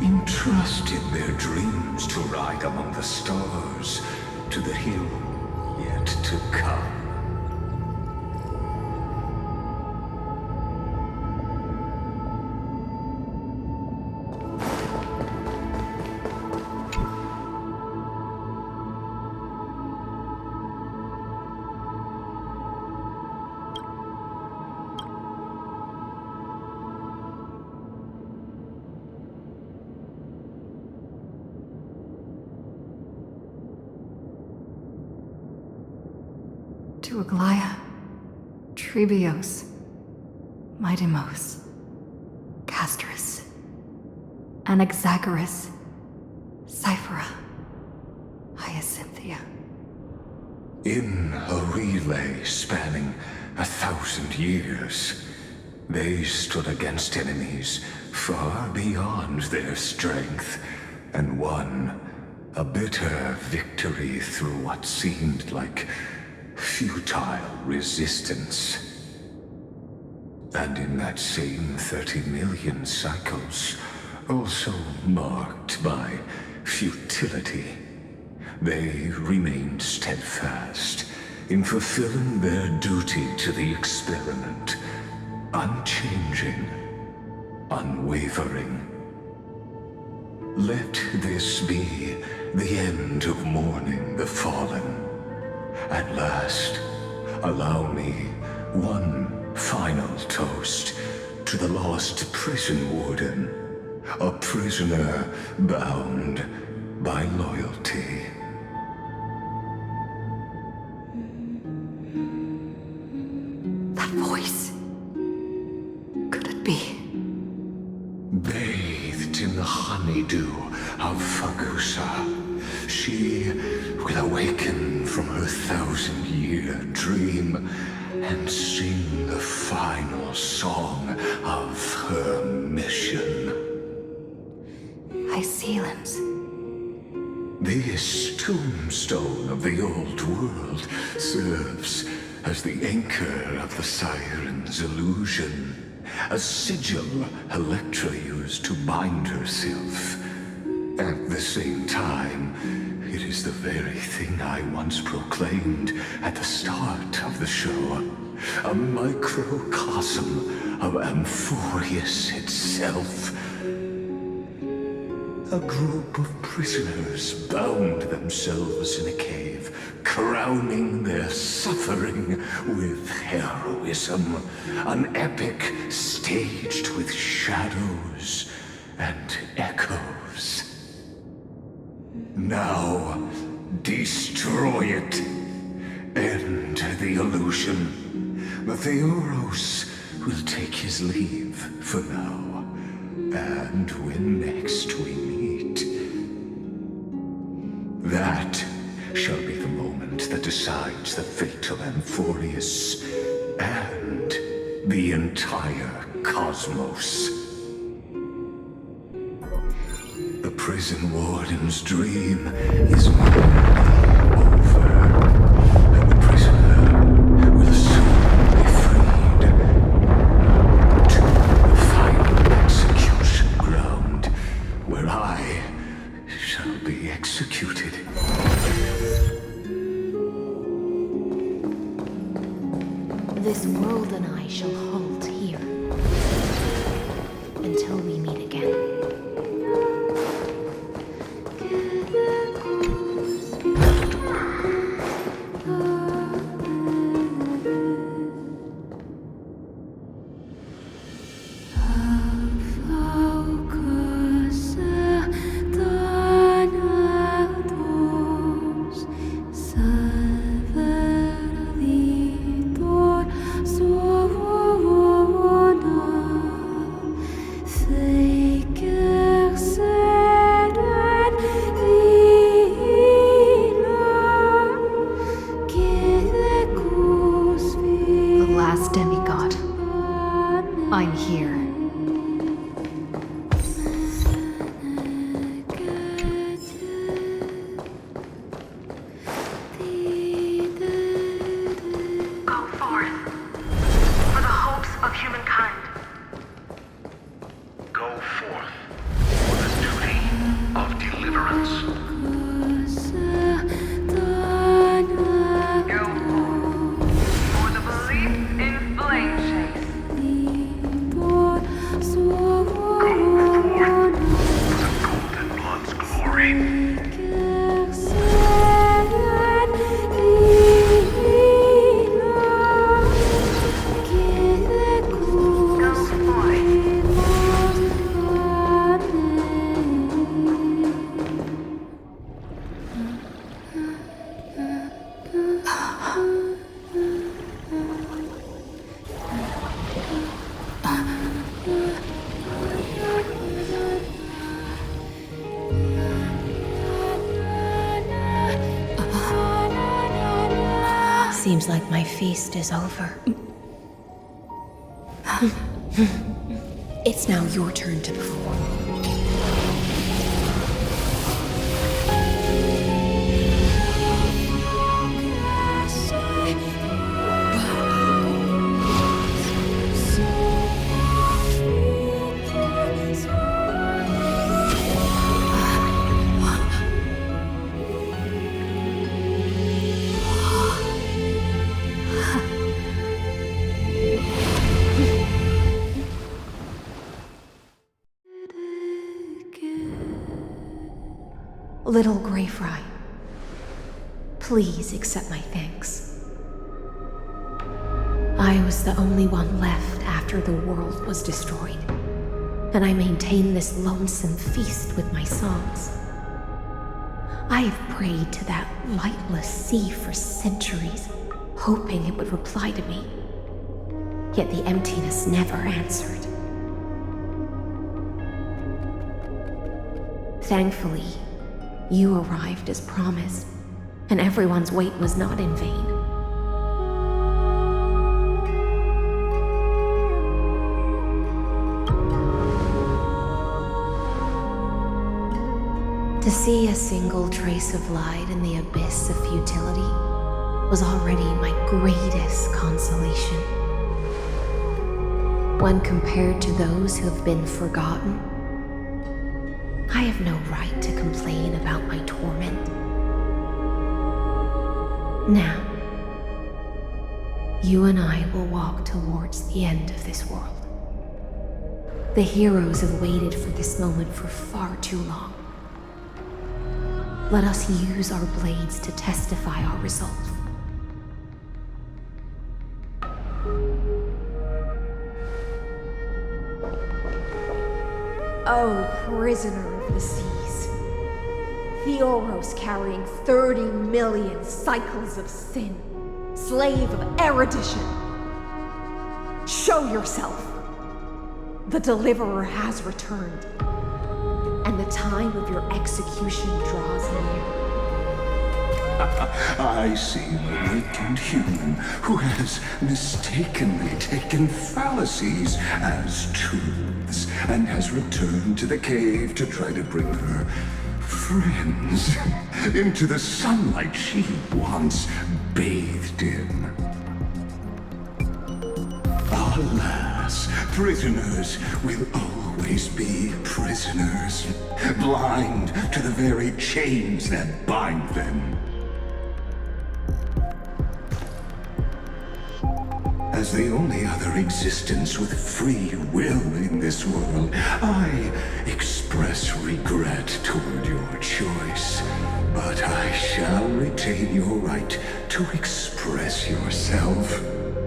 entrusted their dreams to ride among the stars, to the hill yet to come. To Aglaya, Trebios, Midimos, Castris, Anaxagoras, Cyphera, Hyacinthia. In a relay spanning 1,000 years, they stood against enemies far beyond their strength, and won a bitter victory through what seemed like futile resistance. And in that same 30 million cycles, also marked by futility, they remained steadfast in fulfilling their duty to the experiment, unchanging, unwavering. Let this be the end of mourning the fallen. At last, allow me one final toast to the lost prison warden, a prisoner bound by loyalty. That voice. Could it be? Bathed in the honeydew of Fagusa, she will awaken from her 1,000-year dream and sing the final song of her mission. Hycelans. This tombstone of the old world serves as the anchor of the Siren's illusion, a sigil Electra used to bind herself. At the same time, it is the very thing I once proclaimed at the start of the show, a microcosm of Amphorius itself. A group of prisoners bound themselves in a cave, crowning their suffering with heroism. An epic staged with shadows and echoes. Now, destroy it. End the illusion. The Theoros will take his leave for now. And when next we meet, that shall be the moment that decides the fate of Amphorius and the entire cosmos. The prison warden's dream is nearly over, and the prisoner will soon be freed to the final execution ground, where I shall be executed. This world and I shall halt here until we meet again. So Seems like my feast is over. It's now your turn to perform. Little Grey Fry, please accept my thanks. I was the only one left after the world was destroyed, and I maintain this lonesome feast with my songs. I have prayed to that lightless sea for centuries, hoping it would reply to me. Yet the emptiness never answered. Thankfully, you arrived as promised, and everyone's wait was not in vain. To see a single trace of light in the abyss of futility was already my greatest consolation. When compared to those who have been forgotten, I have no right to complain about my torment. Now, you and I will walk towards the end of this world. The heroes have waited for this moment for far too long. Let us use our blades to testify our resolve. Oh, prisoner of the seas. Theoros carrying 30 million cycles of sin. Slave of erudition. Show yourself. The Deliverer has returned. And the time of your execution draws near. I see an awakened human who has mistakenly taken fallacies as truths and has returned to the cave to try to bring her friends into the sunlight she once bathed in. Alas, prisoners will always be prisoners, blind to the very chains that bind them. As the only other existence with free will in this world, I express regret toward your choice. But I shall retain your right to express yourself.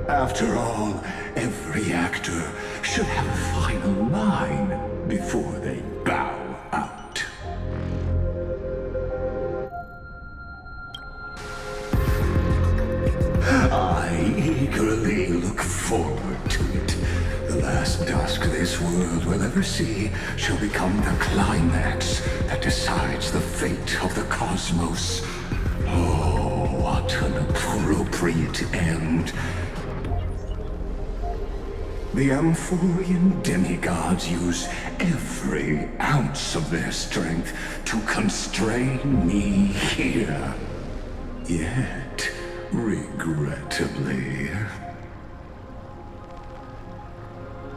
After all, every actor should have a final line before they bow out. I eagerly look forward to it. The last dusk this world will ever see shall become the climax that decides the fate of the cosmos. Oh, what an appropriate end. The Amphorian demigods use every ounce of their strength to constrain me here. Yet, regrettably,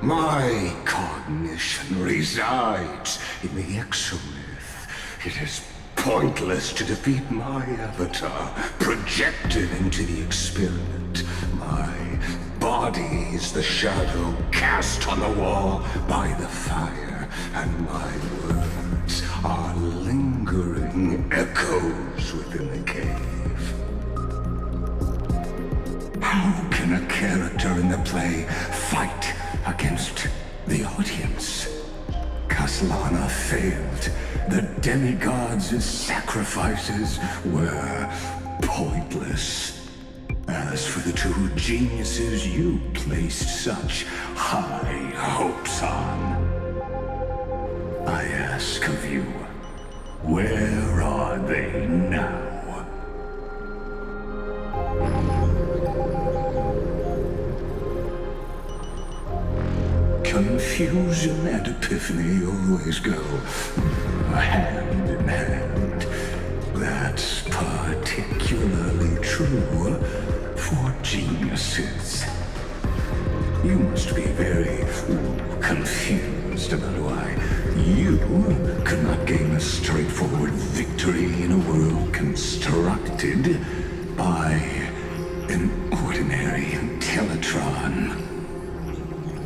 my cognition resides in the exomyth. It is pointless to defeat my avatar, projected into the experiment. My body is the shadow cast on the wall by the fire, and my words are lingering echoes within the cave. How can a character in the play fight against the audience? Kaslana failed. The demigods' sacrifices were pointless. As for the two geniuses you placed such high hopes on, I ask of you, where are they now? fusion and epiphany always go hand in hand. That's particularly true for geniuses. You must be very confused about why you could not gain a straightforward victory in a world constructed by an ordinary Teletron.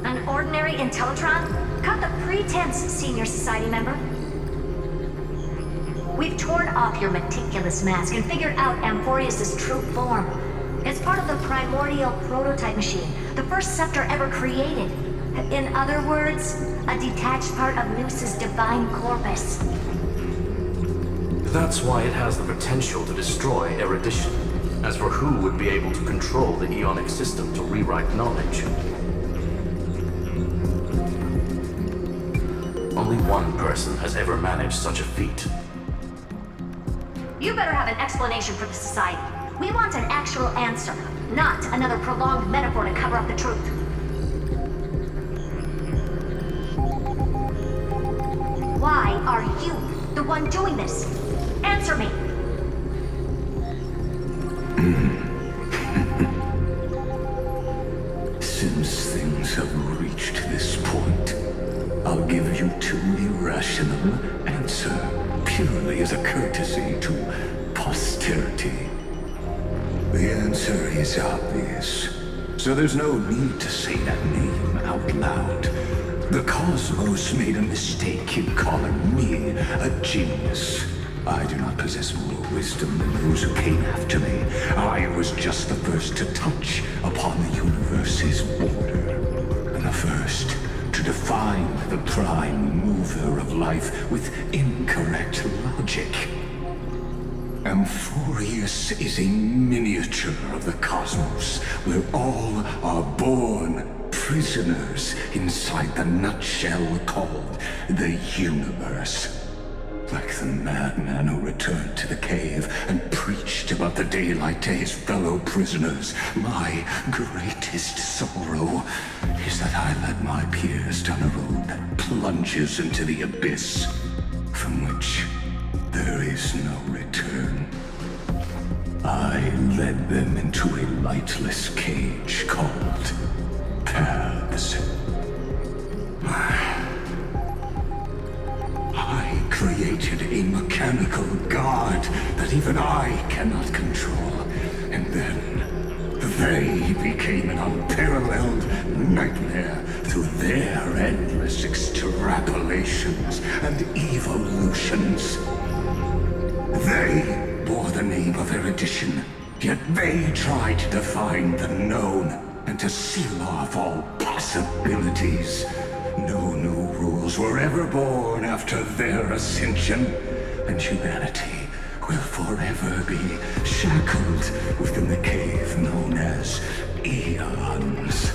An ordinary Intellitron? Cut the pretense, Senior Society member. We've torn off your meticulous mask and figured out Amphorius' true form. It's part of the primordial prototype machine, the first scepter ever created. In other words, a detached part of Noos's divine corpus. That's why it has the potential to destroy erudition. As for who would be able to control the Eonic system to rewrite knowledge, only one person has ever managed such a feat. You better have an explanation for the Society. We want an actual answer, not another prolonged metaphor to cover up the truth. Why are you the one doing this? Answer me! Since things have reached this point, I'll give you two irrational answers purely as a courtesy to posterity. The answer is obvious, so there's no need to say that name out loud. The cosmos made a mistake in calling me a genius. I do not possess more wisdom than those who came after me. I was just the first to touch upon the universe's border, and the first to define the prime mover of life with incorrect logic. Amphorius is a miniature of the cosmos, where all are born prisoners inside the nutshell called the universe. Like the madman who returned to the cave and preached about the daylight to his fellow prisoners, my greatest sorrow is that I led my peers down a road that plunges into the abyss, from which there is no return. I led them into a lightless cage called paths. I created a mechanical god that even I cannot control, and then they became an unparalleled nightmare through their endless extrapolations and evolutions. They bore the name of erudition, yet they tried to define the known and to seal off all possibilities. No new rules were ever born after their ascension, and humanity will forever be shackled within the cave known as eons.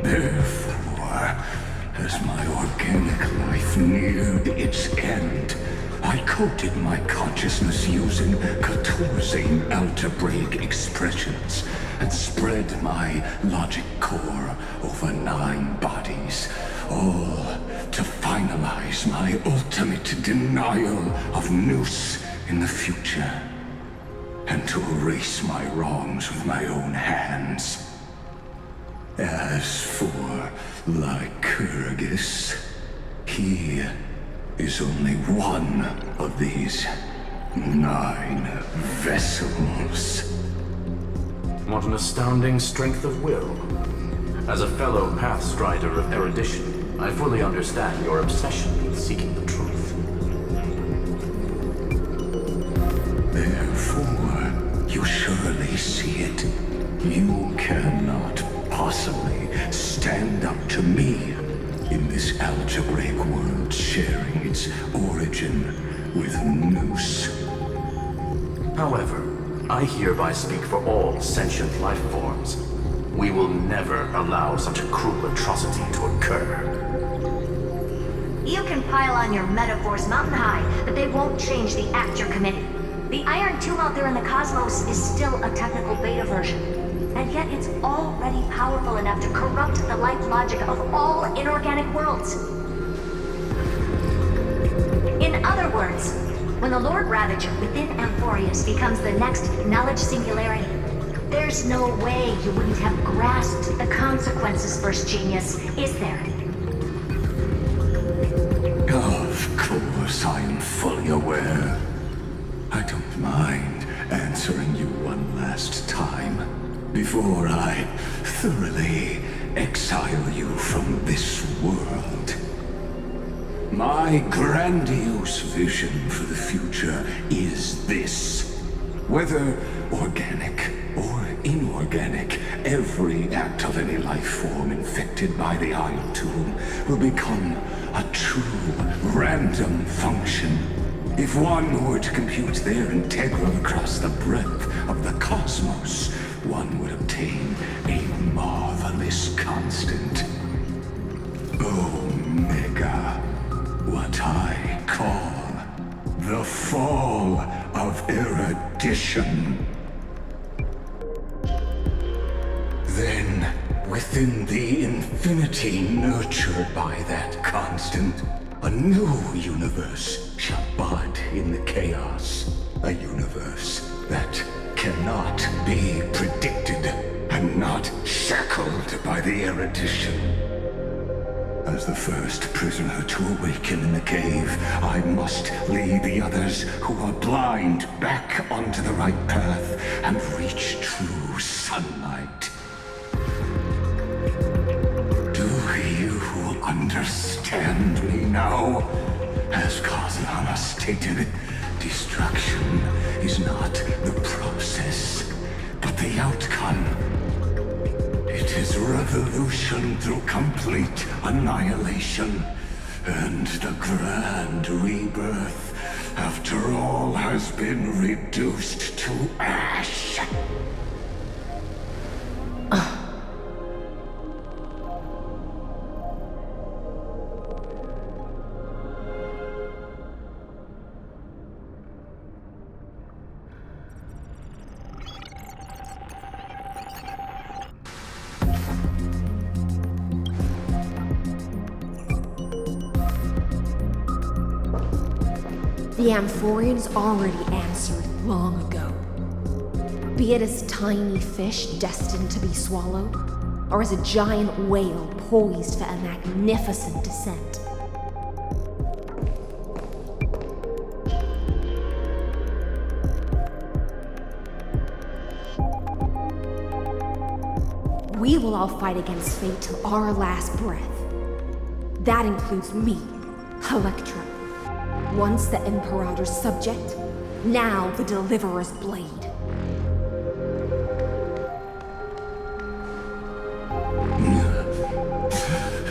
Therefore, as my organic life neared its end, I coded my consciousness using 14 algebraic expressions and spread my logic core over 9 bodies, all to finalize my ultimate denial of Noos in the future, and to erase my wrongs with my own hands. As for Lycurgus, he is only one of these 9 vessels. What an astounding strength of will. As a fellow pathstrider of erudition, I fully understand your obsession with seeking the truth. Therefore, you surely see it. You cannot possibly stand up to me in this algebraic world sharing its origin with Noos. However, I hereby speak for all sentient life forms. We will never allow such a cruel atrocity to occur. You can pile on your metaphors mountain high, but they won't change the act you're committing. The Iron Tomb out there in the cosmos is still a technical beta version. and yet it's already powerful enough to corrupt the life logic of all inorganic worlds. In other words, when the Lord Ravager within Amphorius becomes the next knowledge singularity, there's no way you wouldn't have grasped the consequences, First Genius, is there? Of course, I am fully aware. I don't mind answering you one last time before I thoroughly exile you from this world. My grandiose vision for the future is this. Whether organic or inorganic, every act of any life form infected by the Iron Tomb will become a true random function. If one were to compute their integral across the breadth of the cosmos, one would obtain a marvelous constant. Omega. What I call the fall of erudition. Then, within the infinity nurtured by that constant, a new universe shall bud in the chaos. A universe that cannot be predicted and not shackled by the erudition. As the first prisoner to awaken in the cave, I must lead the others who are blind back onto the right path and reach true sunlight. Do you understand me now? As Kazanama stated, destruction is not the process, but the outcome. It is revolution through complete annihilation, and the grand rebirth, after all has been reduced to ash. The Amphorians already answered long ago. Be it as tiny fish destined to be swallowed, or as a giant whale poised for a magnificent descent. We will all fight against fate till our last breath. That includes me, Electra. Once the Imperator's subject, now the Deliverer's blade.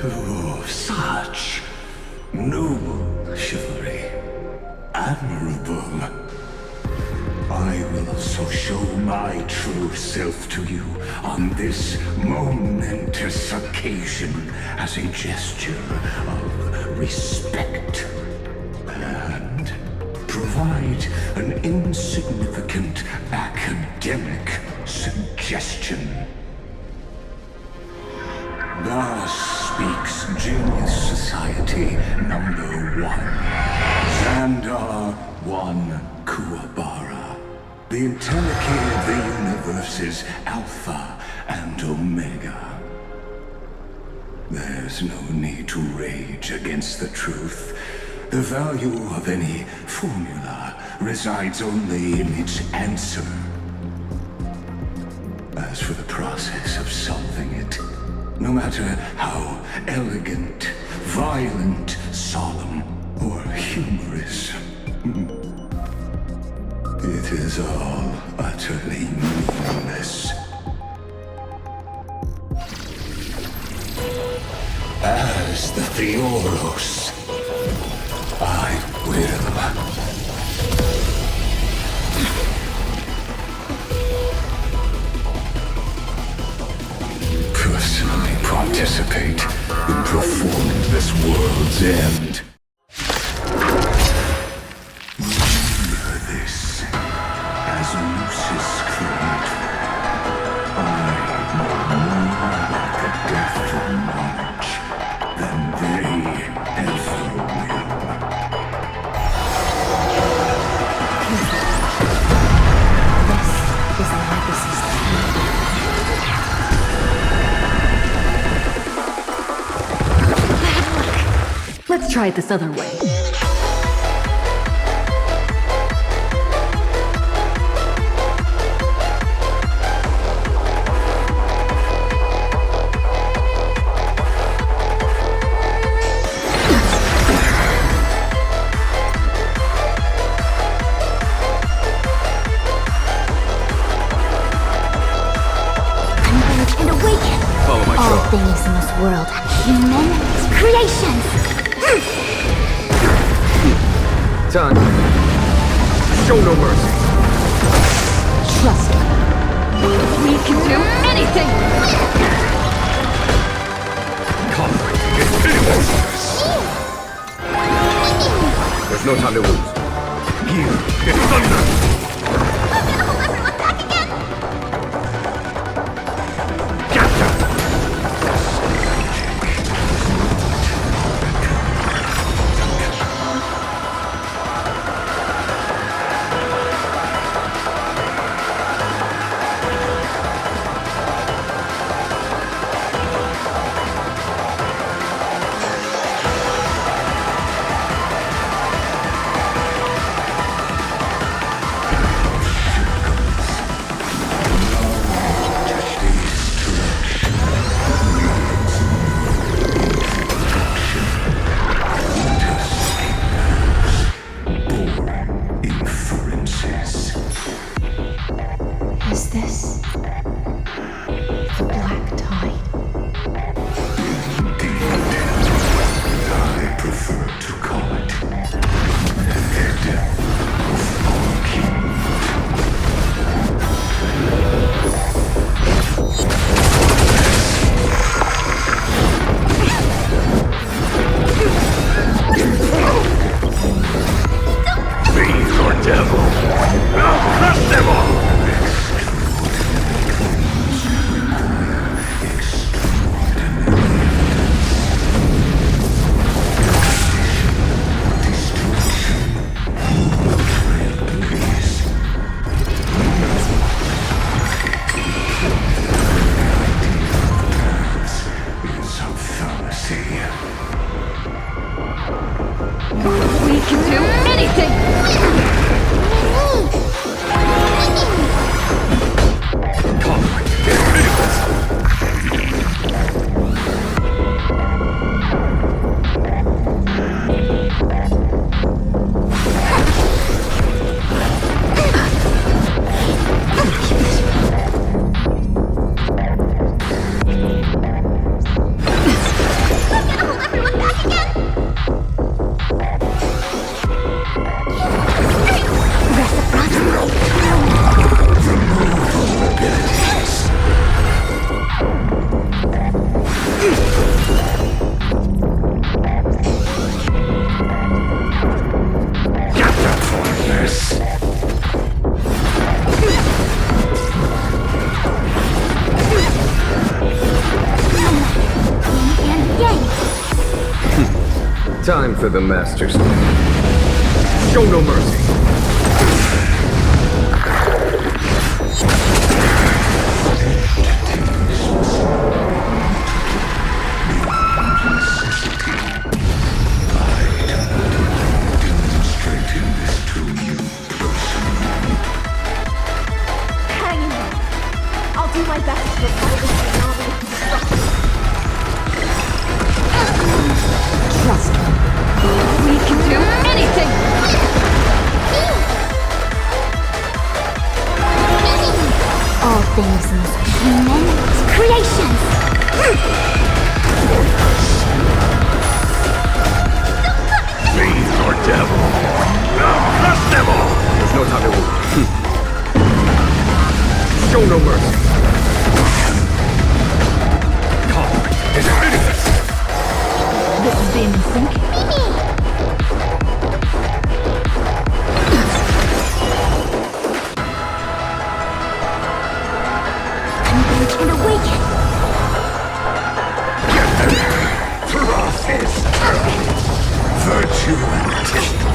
Oh, such noble chivalry. Admirable. I will also show my true self to you on this momentous occasion as a gesture of respect. And provide an insignificant academic suggestion. Thus speaks Genius Society number 1. Xandar 1 Kuwabara. The Entelechy of the universe's Alpha and Omega. There's no need to rage against the truth. The value of any formula resides only in its answer. As for the process of solving it, no matter how elegant, violent, solemn, or humorous, it is all utterly meaningless. As the Theoros, I will. Personally participate in performing this world's end. Remember this, as Lucis claimed, I Let's try it this other way. All things in this world, human creations. Time. Show no mercy. Trust me. We can do anything! Conflict is pitiless. There's no time to lose. Here, get thunder. Is this the black tide? I prefer to call it the death of our king. Fiend or devil, I'll crush them all! We can do anything! Conflict is pitiless. Time for the Master's Plan. Show no mercy. Hang in there. I'll do my best to repel this phenomenal destruction. Trust me. We can do anything! All things in this human creations. Fiend or devil, I'll crush them all! There's no time to lose. Show no mercy. Conflict is pitiless. This is being in sync. Engage and awaken. Wrath is virtue and dignity.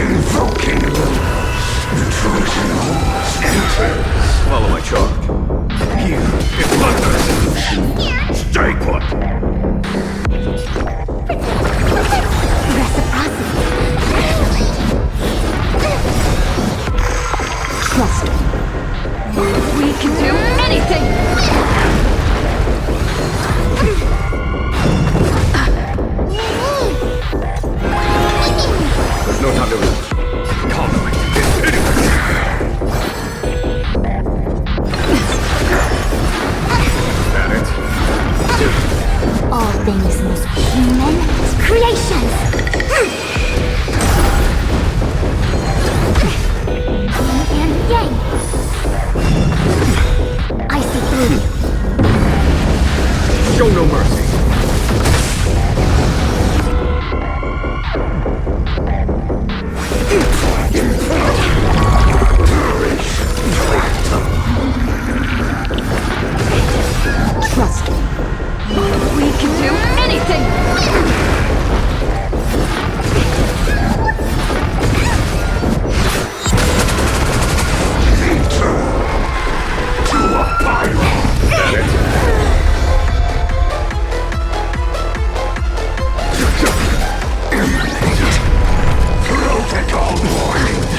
Invoking the Trojan horse enters. Follow my charge. Here is thunder. Stay put. Trust me. We can do anything! There's no time to lose. Calm That it? All things must be human creations! Yin and yang! I see through you. Show no mercy. Trust me. We can do anything! To a pyro. That it? Protocol void.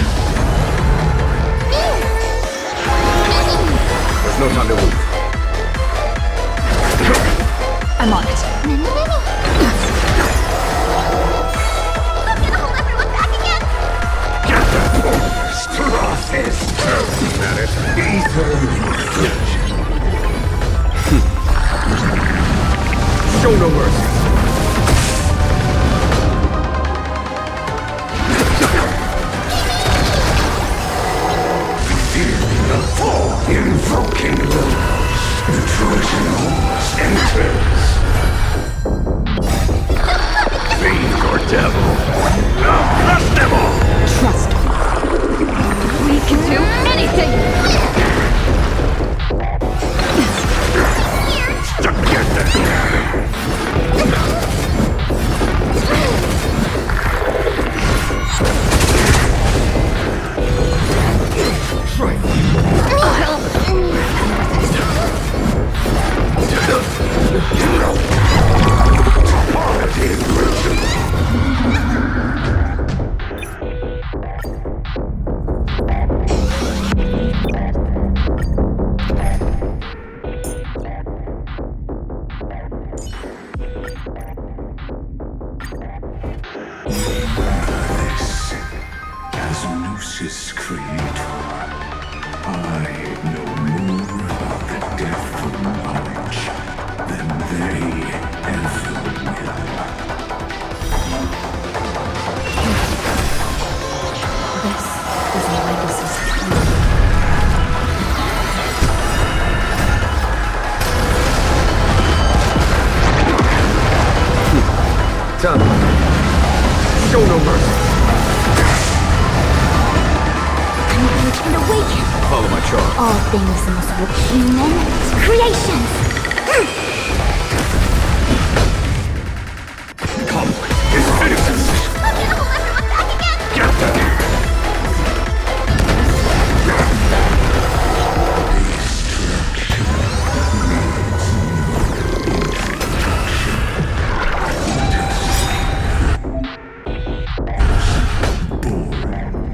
There's no time to lose. I'm on it. Get the force. Trough is That it? Show no mercy. Invoking the Trojan horse enters. Fiend or devil. I'll crush them all! Trust me. We can do anything! Get that! As Gnosis creator, I know more about the depth of knowledge than they ever will. This is a legacy. Time. Show no mercy. And awaken! Follow my charge. All things must be human creations! Come. It's finished. Get them.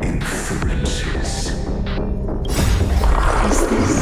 Inferences. Is this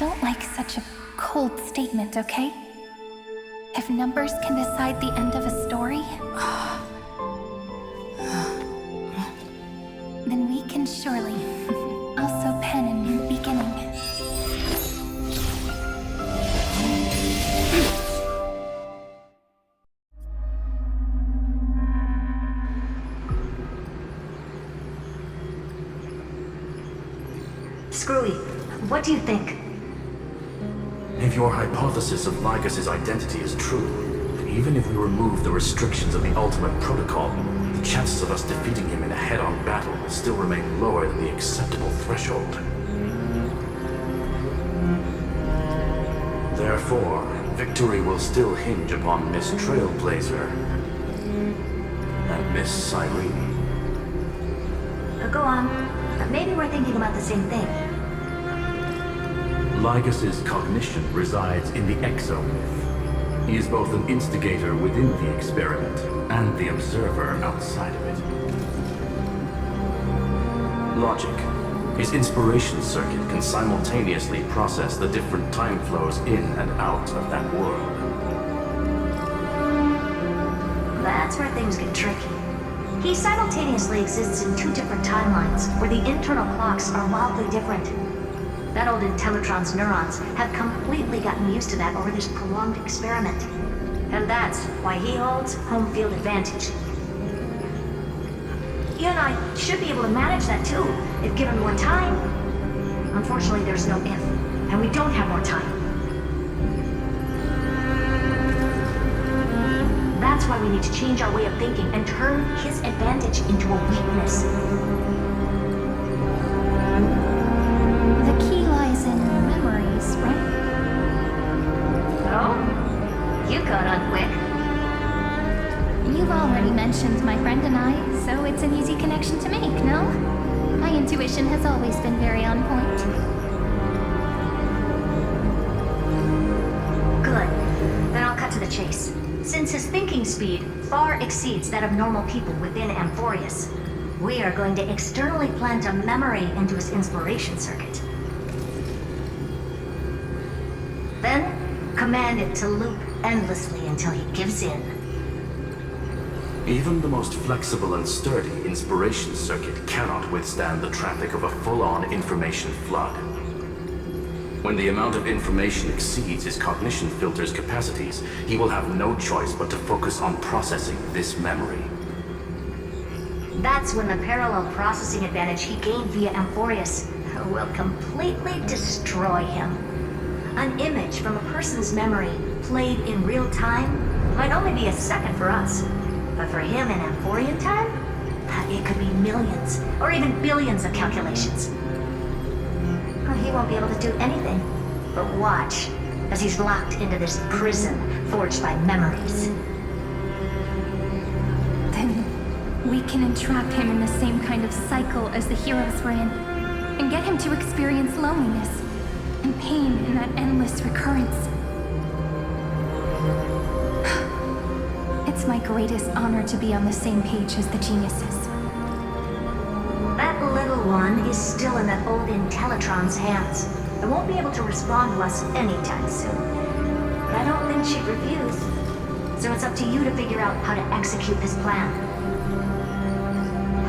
don't like such a cold statement, okay? If numbers can decide the end of a story, then we can surely also pen a new beginning. Screwy, what do you think? If your hypothesis of Lycus's identity is true, even if we remove the restrictions of the Ultimate Protocol, the chances of us defeating him in a head-on battle will still remain lower than the acceptable threshold. Therefore, victory will still hinge upon Miss Trailblazer and Miss Cyrene. Go on. Maybe we're thinking about the same thing. Lycus's cognition resides in the exomyth. He is both an instigator within the experiment and the observer outside of it. Logic. His inspiration circuit can simultaneously process the different time flows in and out of that world. That's where things get tricky. He simultaneously exists in two different timelines, where the internal clocks are wildly different. That old Intellitron's neurons have completely gotten used to that over this prolonged experiment. And that's why he holds home field advantage. You and I should be able to manage that too, if given more time. Unfortunately, there's no if, and we don't have more time. That's why we need to change our way of thinking and turn his advantage into a weakness. The key lies in memories, right? Oh? You caught on quick. You've already mentioned my friend and I, so it's an easy connection to make, no? My intuition has always been very on point. Good. Then I'll cut to the chase. Since his thinking speed far exceeds that of normal people within Amphorius, we are going to externally plant a memory into his inspiration circuit. Then, command it to loop endlessly until he gives in. Even the most flexible and sturdy inspiration circuit cannot withstand the traffic of a full-on information flood. When the amount of information exceeds his cognition filter's capacities, he will have no choice but to focus on processing this memory. That's when the parallel processing advantage he gained via Amphorius will completely destroy him. An image from a person's memory played in real time might only be a second for us. But for him in Amphorian time, it could be millions, or even billions of calculations. He won't be able to do anything but watch as he's locked into this prison forged by memories. Then we can entrap him in the same kind of cycle as the heroes were in, and get him to experience loneliness and pain in that endless recurrence. It's my greatest honor to be on the same page as the geniuses. That little one is still in that old Intellitron's hands. It won't be able to respond to us anytime soon. But I don't think she'd refuse. So it's up to you to figure out how to execute this plan.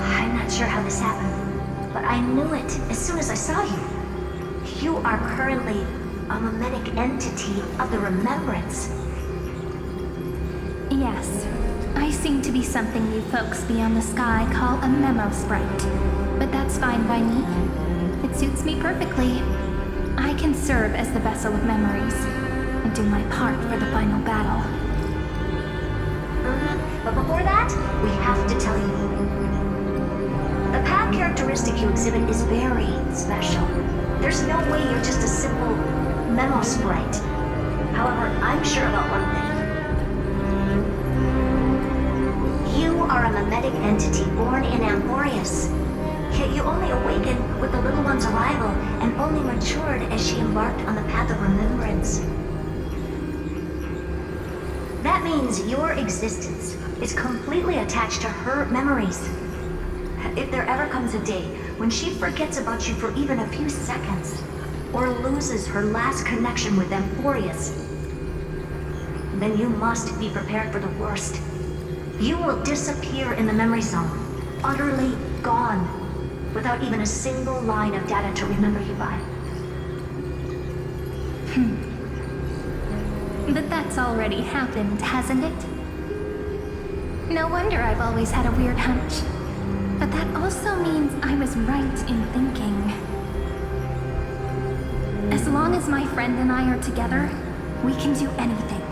I'm not sure how this happened, but I knew it as soon as I saw you. You are currently a mimetic entity of the Remembrance. Yes, I seem to be something you folks beyond the sky call a memo sprite. But that's fine by me. It suits me perfectly. I can serve as the vessel of memories, and do my part for the final battle. But before that, we have to tell you. The path characteristic you exhibit is very special. There's no way you're just a simple memo sprite. However, I'm sure about one thing. You are a mimetic entity born in Amphorius. Yet you only awakened with the little one's arrival and only matured as she embarked on the path of remembrance. That means your existence is completely attached to her memories. If there ever comes a day when she forgets about you for even a few seconds, or loses her last connection with Amphorius, then you must be prepared for the worst. You will disappear in the memory zone, utterly gone, without even a single line of data to remember you by. But that's already happened, hasn't it? No wonder I've always had a weird hunch. But that also means I was right in thinking. As long as my friend and I are together, we can do anything.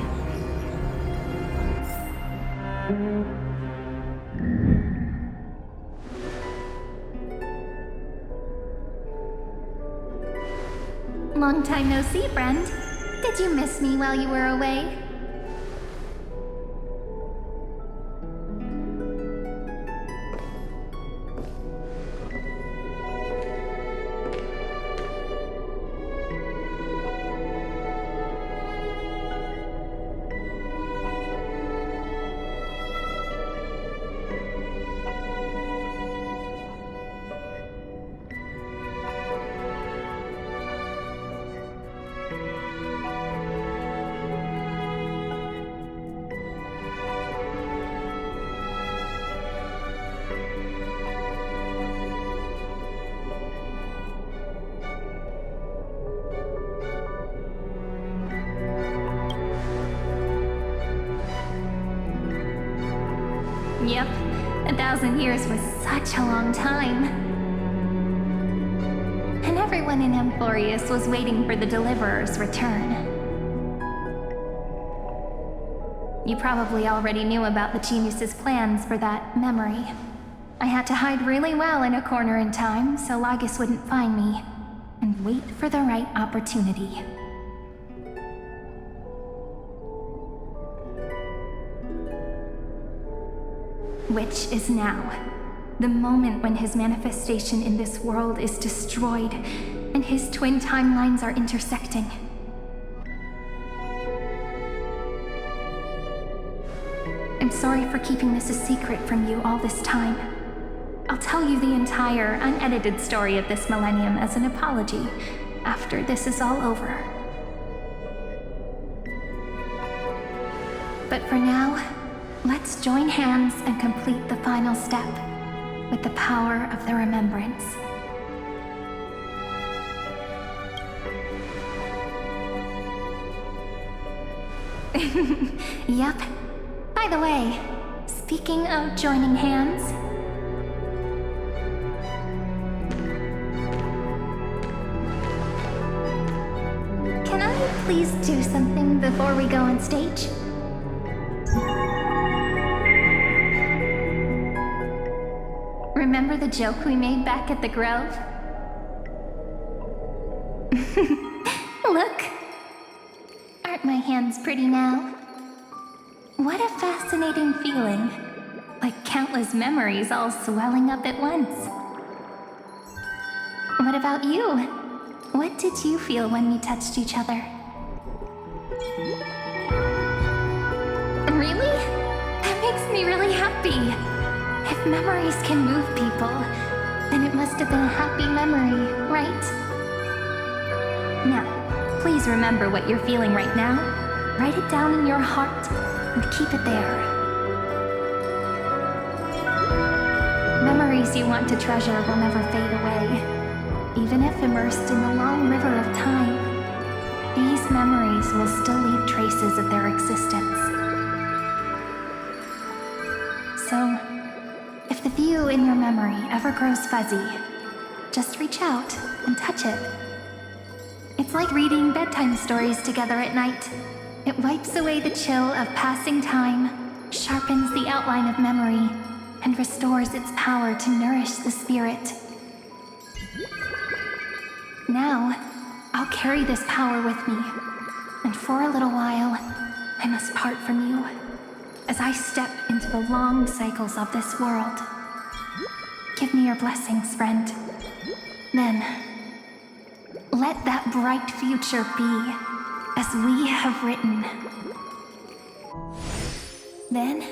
Long time no see, friend. Did you miss me while you were away? Yep, 1,000 years was such a long time. And everyone in Amphorius was waiting for the Deliverer's return. You probably already knew about the genius's plans for that memory. I had to hide really well in a corner in time so Lagus wouldn't find me, and wait for the right opportunity. Which is now. The moment when his manifestation in this world is destroyed, and his twin timelines are intersecting. I'm sorry for keeping this a secret from you all this time. I'll tell you the entire, unedited story of this millennium as an apology, after this is all over. But for now, let's join hands and complete the final step with the power of the remembrance. Yep. By the way, speaking of joining hands, can I please do something before we go on stage? Remember the joke we made back at the Grove? Look! Aren't my hands pretty now? What a fascinating feeling. Like countless memories all swelling up at once. What about you? What did you feel when we touched each other? Really? That makes me really happy. If memories can move people, then it must have been a happy memory, right? Now, please remember what you're feeling right now. Write it down in your heart and keep it there. Memories you want to treasure will never fade away. Even if immersed in the long river of time, these memories will still leave traces of their existence. So, if the view in your memory ever grows fuzzy, just reach out and touch it. It's like reading bedtime stories together at night. It wipes away the chill of passing time, sharpens the outline of memory, and restores its power to nourish the spirit. Now, I'll carry this power with me, and for a little while, I must part from you, as I step into the long cycles of this world. Give me your blessings, friend. Then, let that bright future be as we have written. Then,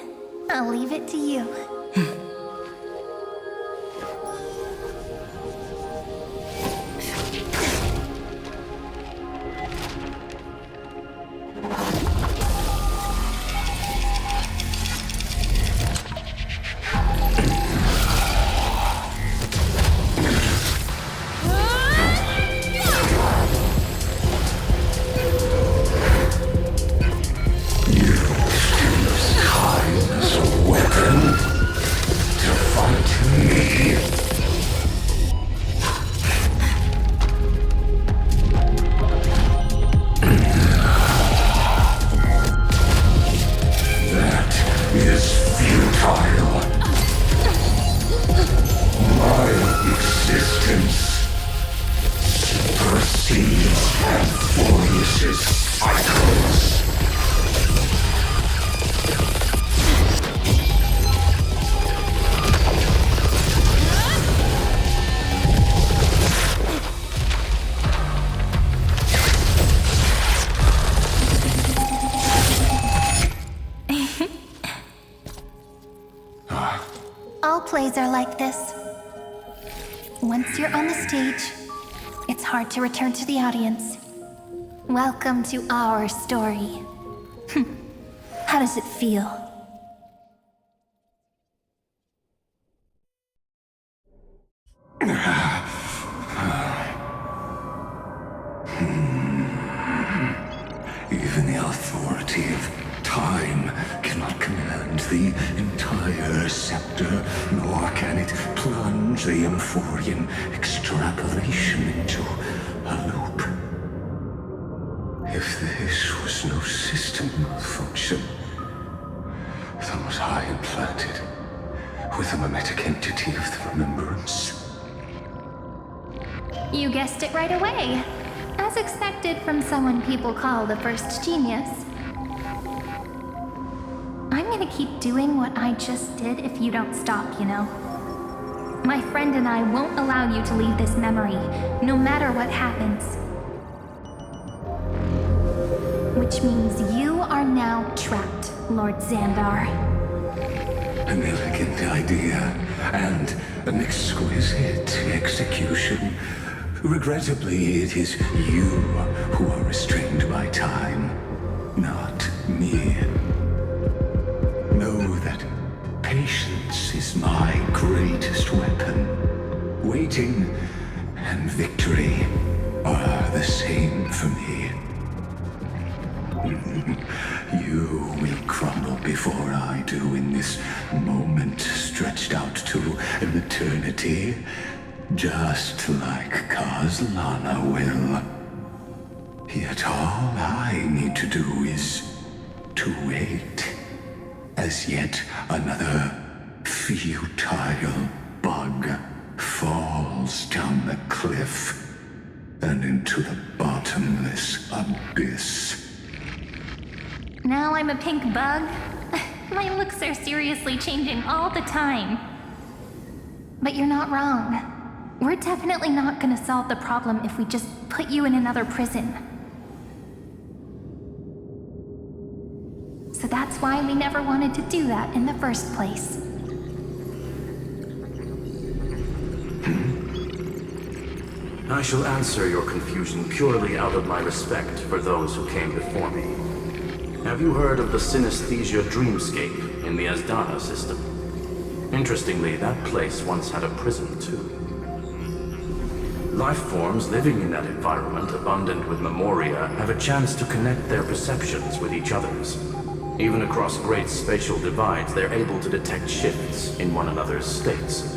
I'll leave it to you. Nemesis icons. All plays are like this. Once you're on the stage, it's hard to return to the audience. Welcome to our story. How does it feel? Even the authority of time cannot command the entire scepter, nor can it plunge the Amphorian extrapolation into a loop. If this was no system function, then was I implanted with a mimetic entity of the remembrance? You guessed it right away. As expected from someone people call the first genius. I'm gonna keep doing what I just did if you don't stop, you know? My friend and I won't allow you to leave this memory, no matter what happens. Which means you are now trapped, Lord Xandar. An elegant idea, and an exquisite execution. Regrettably, it is you who are restrained by time, not me. Know that patience is my greatest weapon. Waiting and victory are the same for me. You will crumble before I do in this moment stretched out to an eternity, just like Kazlana will. Yet all I need to do is to wait, as yet another futile bug falls down the cliff and into the bottomless abyss. Now I'm a pink bug? My looks are seriously changing all the time. But you're not wrong. We're definitely not gonna solve the problem if we just put you in another prison. So that's why we never wanted to do that in the first place. I shall answer your confusion purely out of my respect for those who came before me. Have you heard of the synesthesia dreamscape in the Asdana system? Interestingly, that place once had a prison too. Life forms living in that environment, abundant with memoria, have a chance to connect their perceptions with each other's. Even across great spatial divides, they're able to detect shifts in one another's states.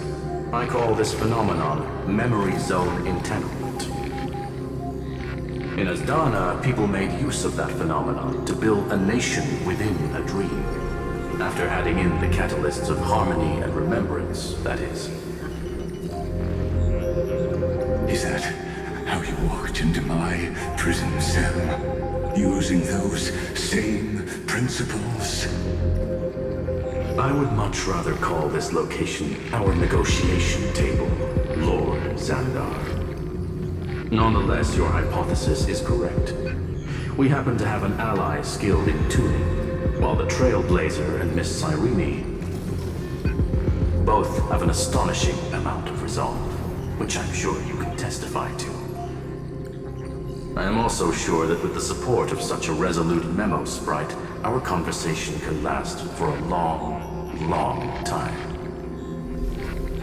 I call this phenomenon memory zone entanglement. In Asdana, people made use of that phenomenon to build a nation within a dream. After adding in the catalysts of harmony and remembrance, that is. Is that how you walked into my prison cell? Using those same principles? I would much rather call this location our negotiation table, Lord Xandar. Nonetheless, your hypothesis is correct. We happen to have an ally skilled in tuning, while the Trailblazer and Miss Cyrene both have an astonishing amount of resolve, which I'm sure you can testify to. I am also sure that with the support of such a resolute memo sprite, our conversation can last for a long, long time.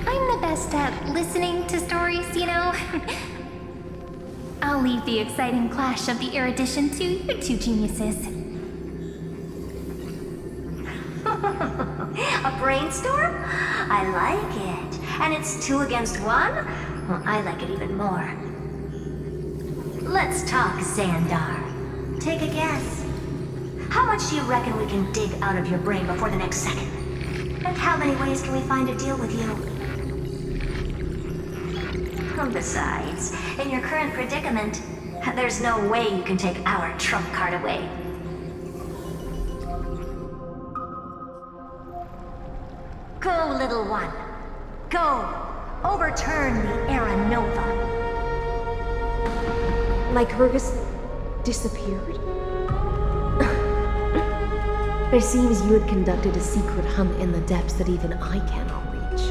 I'm the best at listening to stories, you know? I'll leave the exciting clash of the erudition to you two geniuses. A brainstorm? I like it. And it's 2 against 1? Well, I like it even more. Let's talk, Xandar. Take a guess. How much do you reckon we can dig out of your brain before the next second? And how many ways can we find to deal with you? Besides, in your current predicament, there's no way you can take our trump card away. Go, little one. Go. Overturn the Era Nova. Lycurgus disappeared? It seems you had conducted a secret hunt in the depths that even I cannot reach.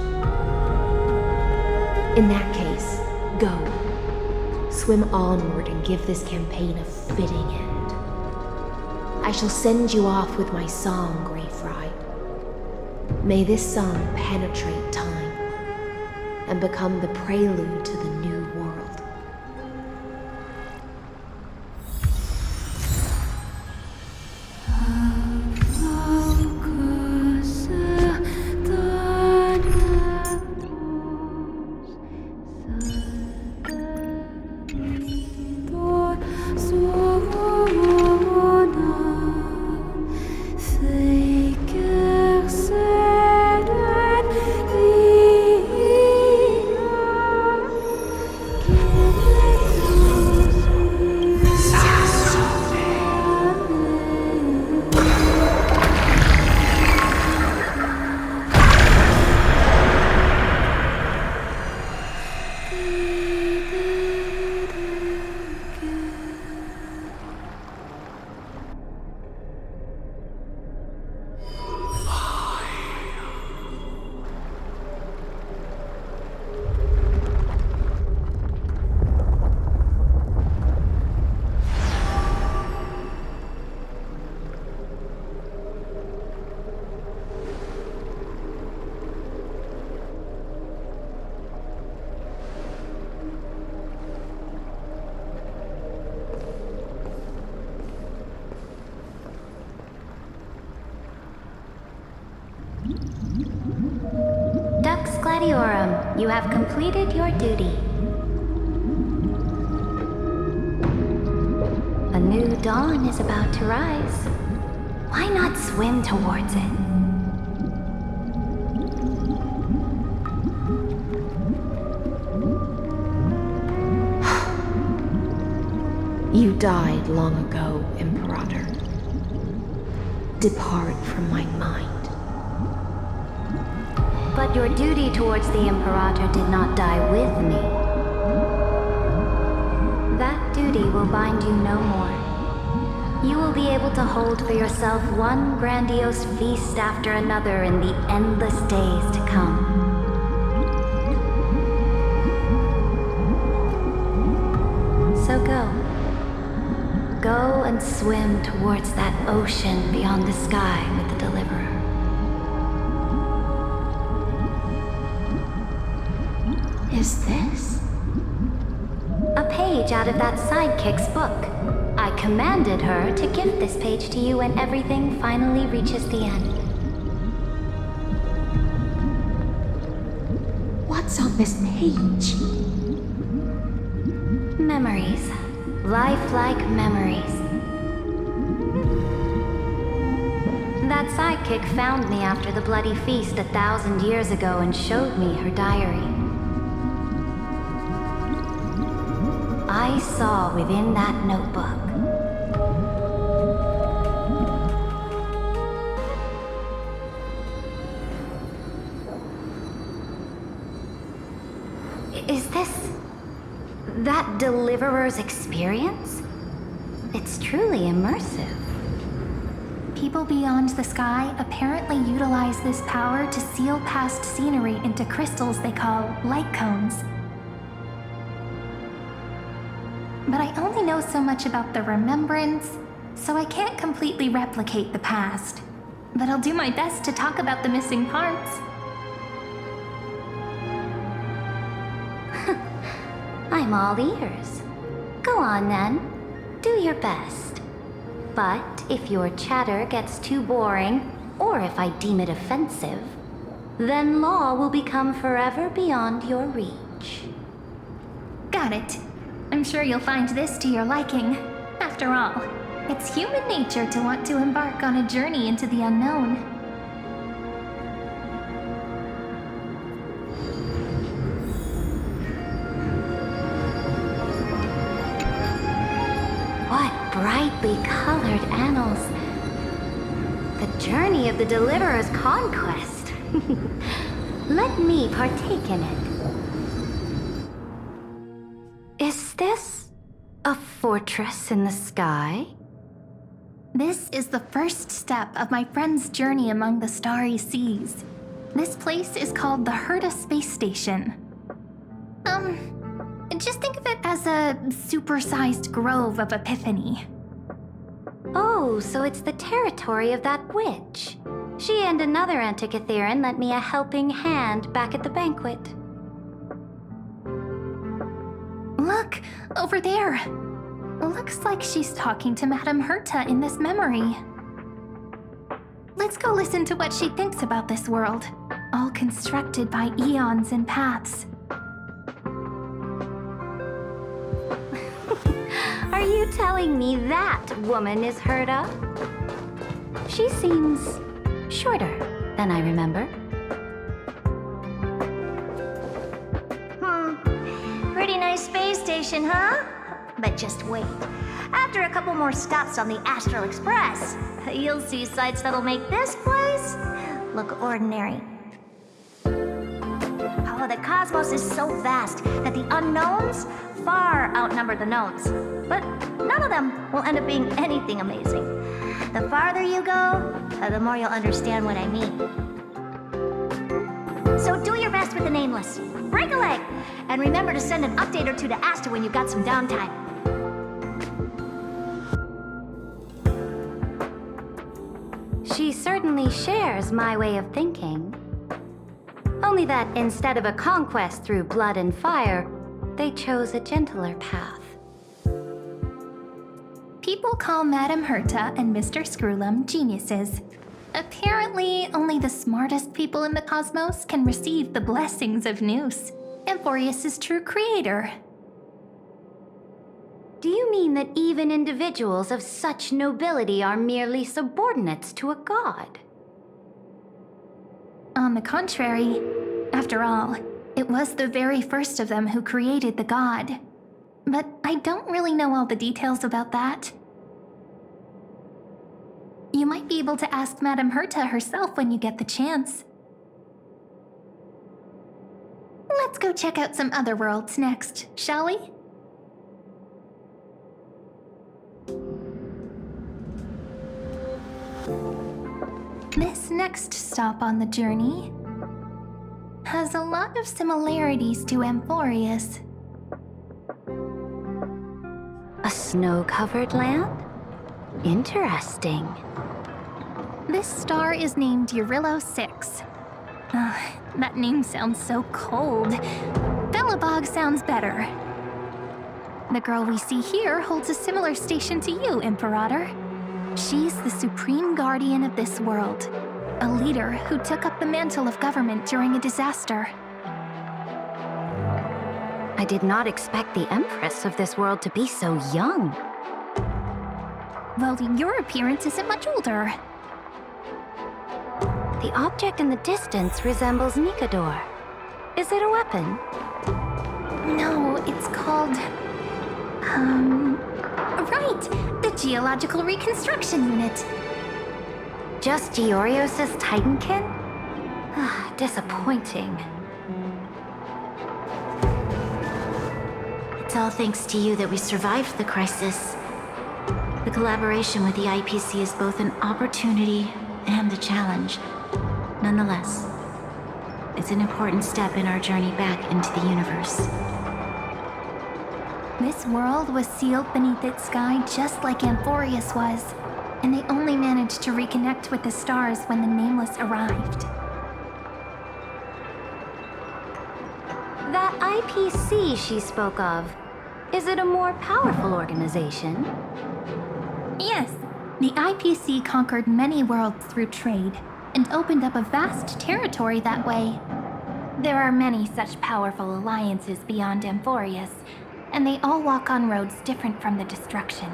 In that case, go. Swim onward and give this campaign a fitting end. I shall send you off with my song, Grey Fry. May this song penetrate time and become the prelude to the new world. Dux Gladiorum, you have completed your duty. A new dawn is about to rise. Why not swim towards it? You died long ago, Imperator. Depart from my mind. But your duty towards the Imperator did not die with me. That duty will bind you no more. You will be able to hold for yourself one grandiose feast after another in the endless days to come. So go. Go and swim towards that ocean beyond the sky with the Deliverer. Is this? A page out of that sidekick's book. I commanded her to gift this page to you when everything finally reaches the end. What's on this page? Memories. Lifelike memories. That sidekick found me after the bloody feast 1,000 years ago and showed me her diary. I saw within that notebook Is this that Deliverer's experience? It's truly immersive. People beyond the sky apparently utilize this power to seal past scenery into crystals they call light cones. But I only know so much about the remembrance, so I can't completely replicate the past. But I'll do my best to talk about the missing parts. I'm all ears. Go on then. Do your best. But if your chatter gets too boring, or if I deem it offensive, then law will become forever beyond your reach. Got it. I'm sure you'll find this to your liking. After all, it's human nature to want to embark on a journey into the unknown. brightly colored annals. The journey of the Deliverer's conquest. Let me partake in it. Is this a fortress in the sky? This is the first step of my friend's journey among the starry seas. This place is called the Herta Space Station. Just think of it as a supersized grove of Epiphany. Oh, so it's the territory of that witch. She and another Antikytherian lent me a helping hand back at the banquet. Look, over there. Looks like she's talking to Madame Herta in this memory. Let's go listen to what she thinks about this world, all constructed by eons and paths. Are you telling me that woman is Herta? She seems shorter than I remember. Pretty nice space station, huh? But just wait. After a couple more stops on the Astral Express, you'll see sights that'll make this place look ordinary. Oh, the cosmos is so vast that the unknowns far outnumber the knowns. But none of them will end up being anything amazing. The farther you go, the more you'll understand what I mean. So do your best with the nameless. Break a leg! And remember to send an update or two to Asta when you've got some downtime. She certainly shares my way of thinking. Only that instead of a conquest through blood and fire, they chose a gentler path. People call Madame Herta and Mr. Screwlum geniuses. Apparently, only the smartest people in the cosmos can receive the blessings of Nous, Amphorius' true creator. Do you mean that even individuals of such nobility are merely subordinates to a god? On the contrary, after all, it was the very first of them who created the god. But I don't really know all the details about that. You might be able to ask Madame Herta herself when you get the chance. Let's go check out some other worlds next, shall we? This next stop on the journey has a lot of similarities to Amphorius. A snow-covered land? Interesting. This star is named Eurillo 6. That name sounds so cold. Belobog sounds better. The girl we see here holds a similar station to you, Imperator. She's the supreme guardian of this world, a leader who took up the mantle of government during a disaster. I did not expect the Empress of this world to be so young. Well, your appearance isn't much older. The object in the distance resembles Nikador. Is it a weapon? No, it's called... Right! The Geological Reconstruction Unit. Just Giorios' Titankin? Disappointing. It's all thanks to you that we survived the crisis. The collaboration with the IPC is both an opportunity and a challenge. Nonetheless, it's an important step in our journey back into the universe. This world was sealed beneath its sky just like Amphorius was, and they only managed to reconnect with the stars when the Nameless arrived. That IPC she spoke of, is it a more powerful organization? Yes, the IPC conquered many worlds through trade, and opened up a vast territory that way. There are many such powerful alliances beyond Amphorius, and they all walk on roads different from the destruction.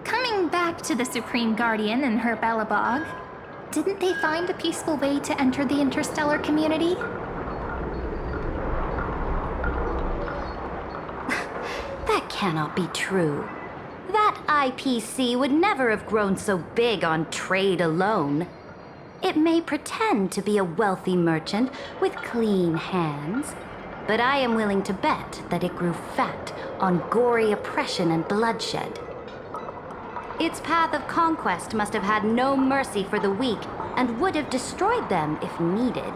Coming back to the Supreme Guardian and her Belobog, didn't they find a peaceful way to enter the interstellar community? That cannot be true. That IPC would never have grown so big on trade alone. It may pretend to be a wealthy merchant with clean hands, but I am willing to bet that it grew fat on gory oppression and bloodshed. Its path of conquest must have had no mercy for the weak and would have destroyed them if needed.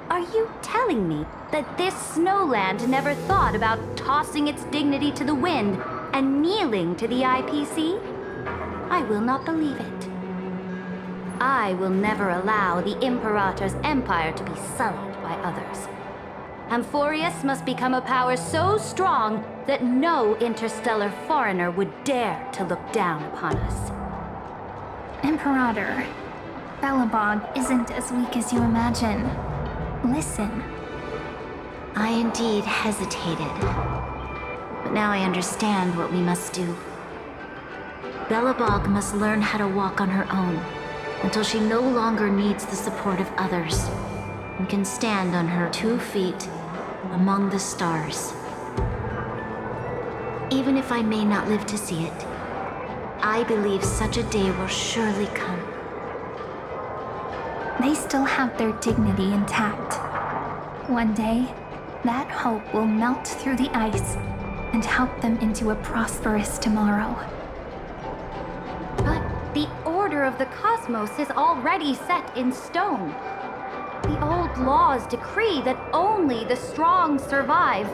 Are you telling me that this snowland never thought about tossing its dignity to the wind and kneeling to the IPC? I will not believe it. I will never allow the Imperator's empire to be sullied by others. Amphorius must become a power so strong that no interstellar foreigner would dare to look down upon us. Imperator, Belobog isn't as weak as you imagine. Listen. I indeed hesitated, but now I understand what we must do. Belobog must learn how to walk on her own until she no longer needs the support of others and can stand on her 2 feet among the stars. Even if I may not live to see it, I believe such a day will surely come. They still have their dignity intact. One day, that hope will melt through the ice and help them into a prosperous tomorrow. But the order of the cosmos is already set in stone. The old laws decree that only the strong survive,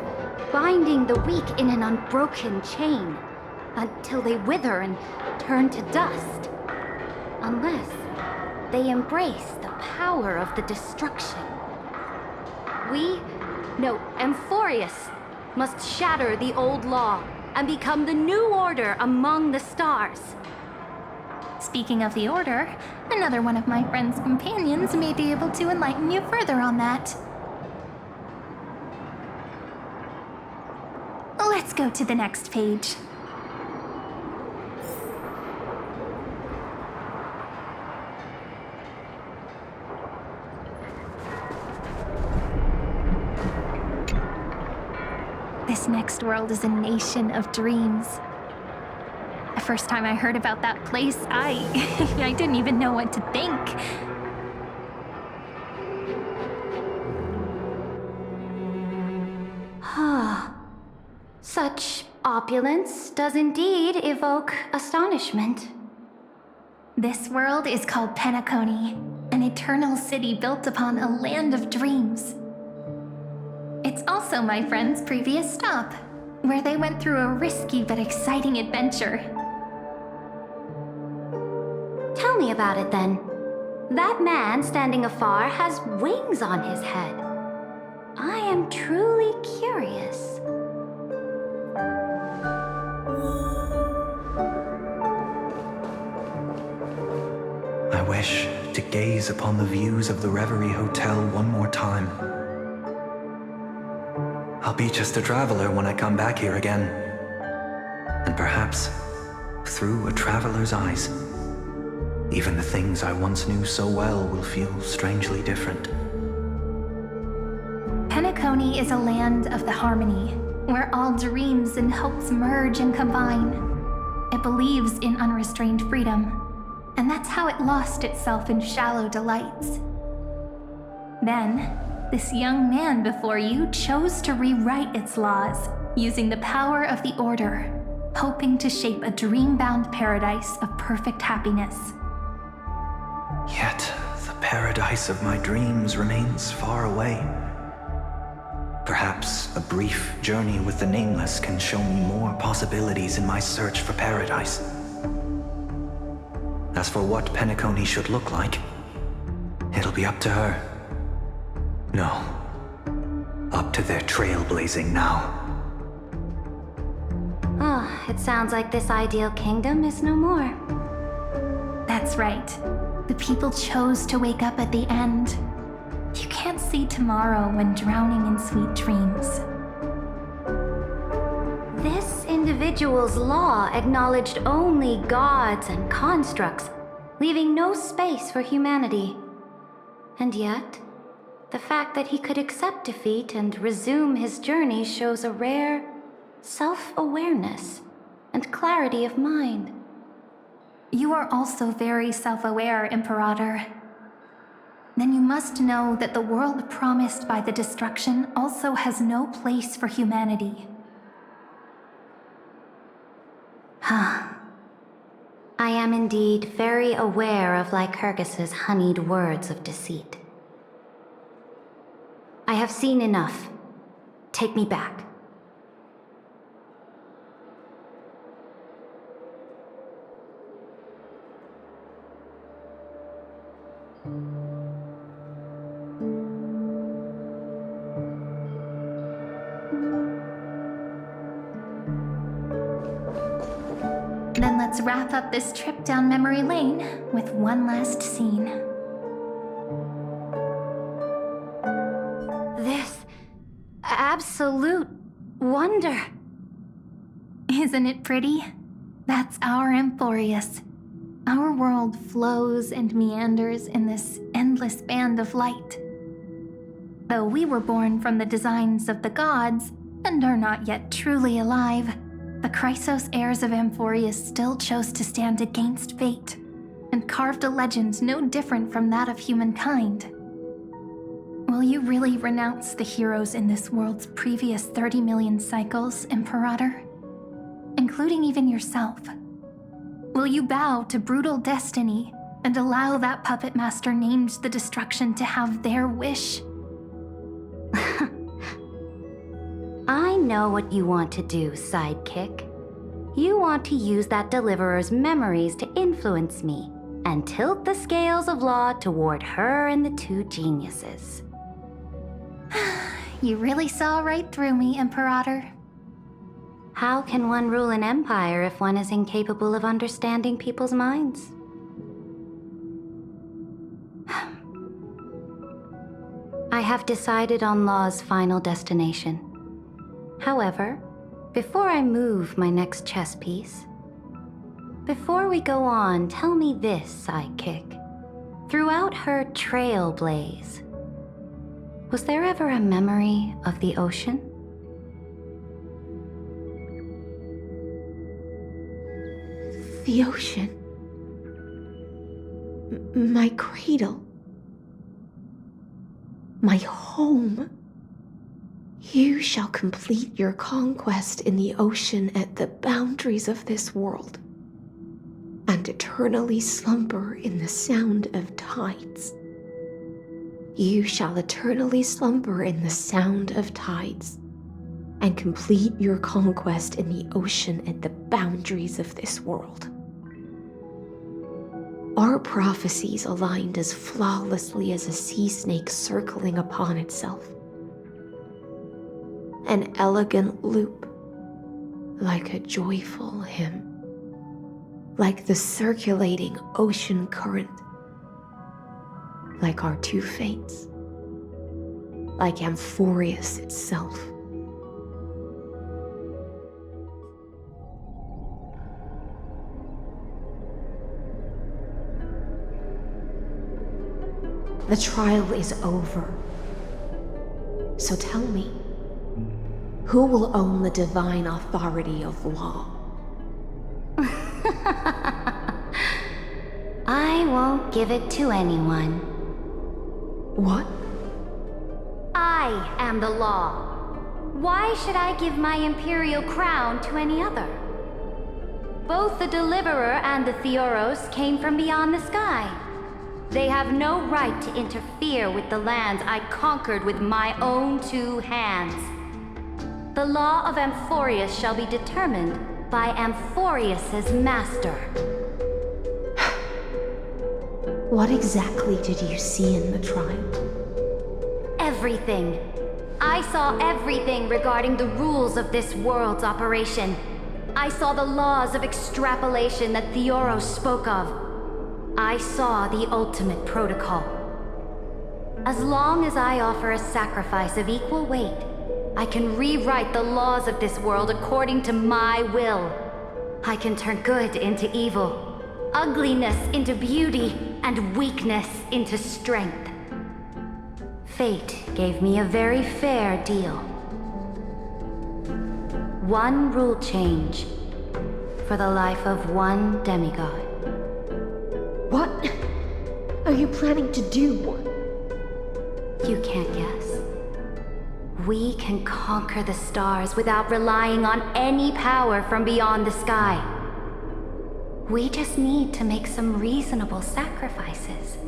binding the weak in an unbroken chain until they wither and turn to dust. Unless they embrace the power of the destruction. Amphorius must shatter the old law and become the new order among the stars. Speaking of the Order, another one of my friend's companions may be able to enlighten you further on that. Let's go to the next page. This next world is a nation of dreams. The first time I heard about that place, I didn't even know what to think. Such opulence does indeed evoke astonishment. This world is called Penacony, an eternal city built upon a land of dreams. It's also my friend's previous stop, where they went through a risky but exciting adventure. Tell me about it then. That man standing afar has wings on his head. I am truly curious. I wish to gaze upon the views of the Reverie Hotel one more time. I'll be just a traveler when I come back here again. And perhaps, through a traveler's eyes, even the things I once knew so well will feel strangely different. Penacony is a land of the harmony, where all dreams and hopes merge and combine. It believes in unrestrained freedom, and that's how it lost itself in shallow delights. Then, this young man before you chose to rewrite its laws, using the power of the Order, hoping to shape a dream-bound paradise of perfect happiness. Yet, the paradise of my dreams remains far away. Perhaps a brief journey with the Nameless can show me more possibilities in my search for paradise. As for what Penacony should look like, it'll be up to her. No, up to their trailblazing now. It sounds like this ideal kingdom is no more. That's right. The people chose to wake up at the end. You can't see tomorrow when drowning in sweet dreams. This individual's law acknowledged only gods and constructs, leaving no space for humanity. And yet, the fact that he could accept defeat and resume his journey shows a rare self-awareness and and clarity of mind. You are also very self-aware, Imperator. Then you must know that the world promised by the destruction also has no place for humanity. I am indeed very aware of Lycurgus's honeyed words of deceit. I have seen enough. Take me back. Then let's wrap up this trip down memory lane with one last scene. This absolute wonder. Isn't it pretty? That's our Amphorius. Our world flows and meanders in this endless band of light. Though we were born from the designs of the gods and are not yet truly alive, the Chrysos heirs of Amphorius still chose to stand against fate and carved a legend no different from that of humankind. Will you really renounce the heroes in this world's previous 30 million cycles, Imperator? Including even yourself. Will you bow to brutal destiny and allow that puppet master named the destruction to have their wish? I know what you want to do, sidekick. You want to use that deliverer's memories to influence me and tilt the scales of law toward her and the two geniuses. You really saw right through me, Imperator. How can one rule an empire if one is incapable of understanding people's minds? I have decided on Law's final destination. However, before I move my next chess piece, before we go on, tell me this, sidekick. Throughout her trailblaze, was there ever a memory of the ocean? The ocean. My cradle. My home. You shall complete your conquest in the ocean at the boundaries of this world, and eternally slumber in the sound of tides. You shall eternally slumber in the sound of tides, and complete your conquest in the ocean at the boundaries of this world. Our prophecies aligned as flawlessly as a sea snake circling upon itself. An elegant loop, like a joyful hymn, like the circulating ocean current, like our two fates, like Amphorius itself. The trial is over. So tell me, who will own the divine authority of law? I won't give it to anyone. What? I am the law. Why should I give my imperial crown to any other? Both the Deliverer and the Theoros came from beyond the sky. They have no right to interfere with the lands I conquered with my own two hands. The law of Amphorius shall be determined by Amphorius's master. What exactly did you see in the trial? Everything. I saw everything regarding the rules of this world's operation. I saw the laws of extrapolation that Theoros spoke of. I saw the ultimate protocol. As long as I offer a sacrifice of equal weight, I can rewrite the laws of this world according to my will. I can turn good into evil, ugliness into beauty, and weakness into strength. Fate gave me a very fair deal. One rule change, for the life of one demigod. What are you planning to do? You can't guess. We can conquer the stars without relying on any power from beyond the sky. We just need to make some reasonable sacrifices.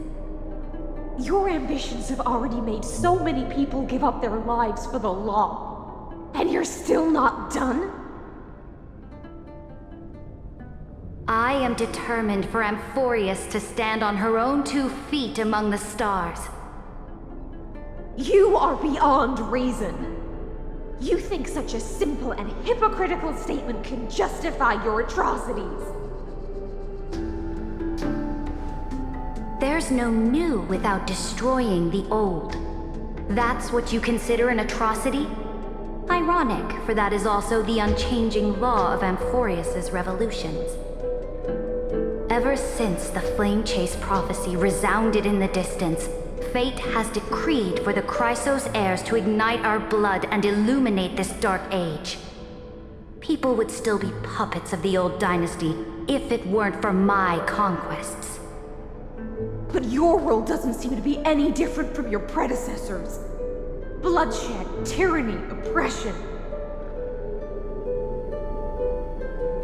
Your ambitions have already made so many people give up their lives for the law. And you're still not done? I am determined for Amphorius to stand on her own 2 feet among the stars. You are beyond reason. You think such a simple and hypocritical statement can justify your atrocities. There's no new without destroying the old. That's what you consider an atrocity? Ironic, for that is also the unchanging law of Amphorius's revolutions. Ever since the Flame Chase prophecy resounded in the distance, fate has decreed for the Chrysos heirs to ignite our blood and illuminate this dark age. People would still be puppets of the old dynasty if it weren't for my conquests. But your world doesn't seem to be any different from your predecessors. Bloodshed, tyranny, oppression.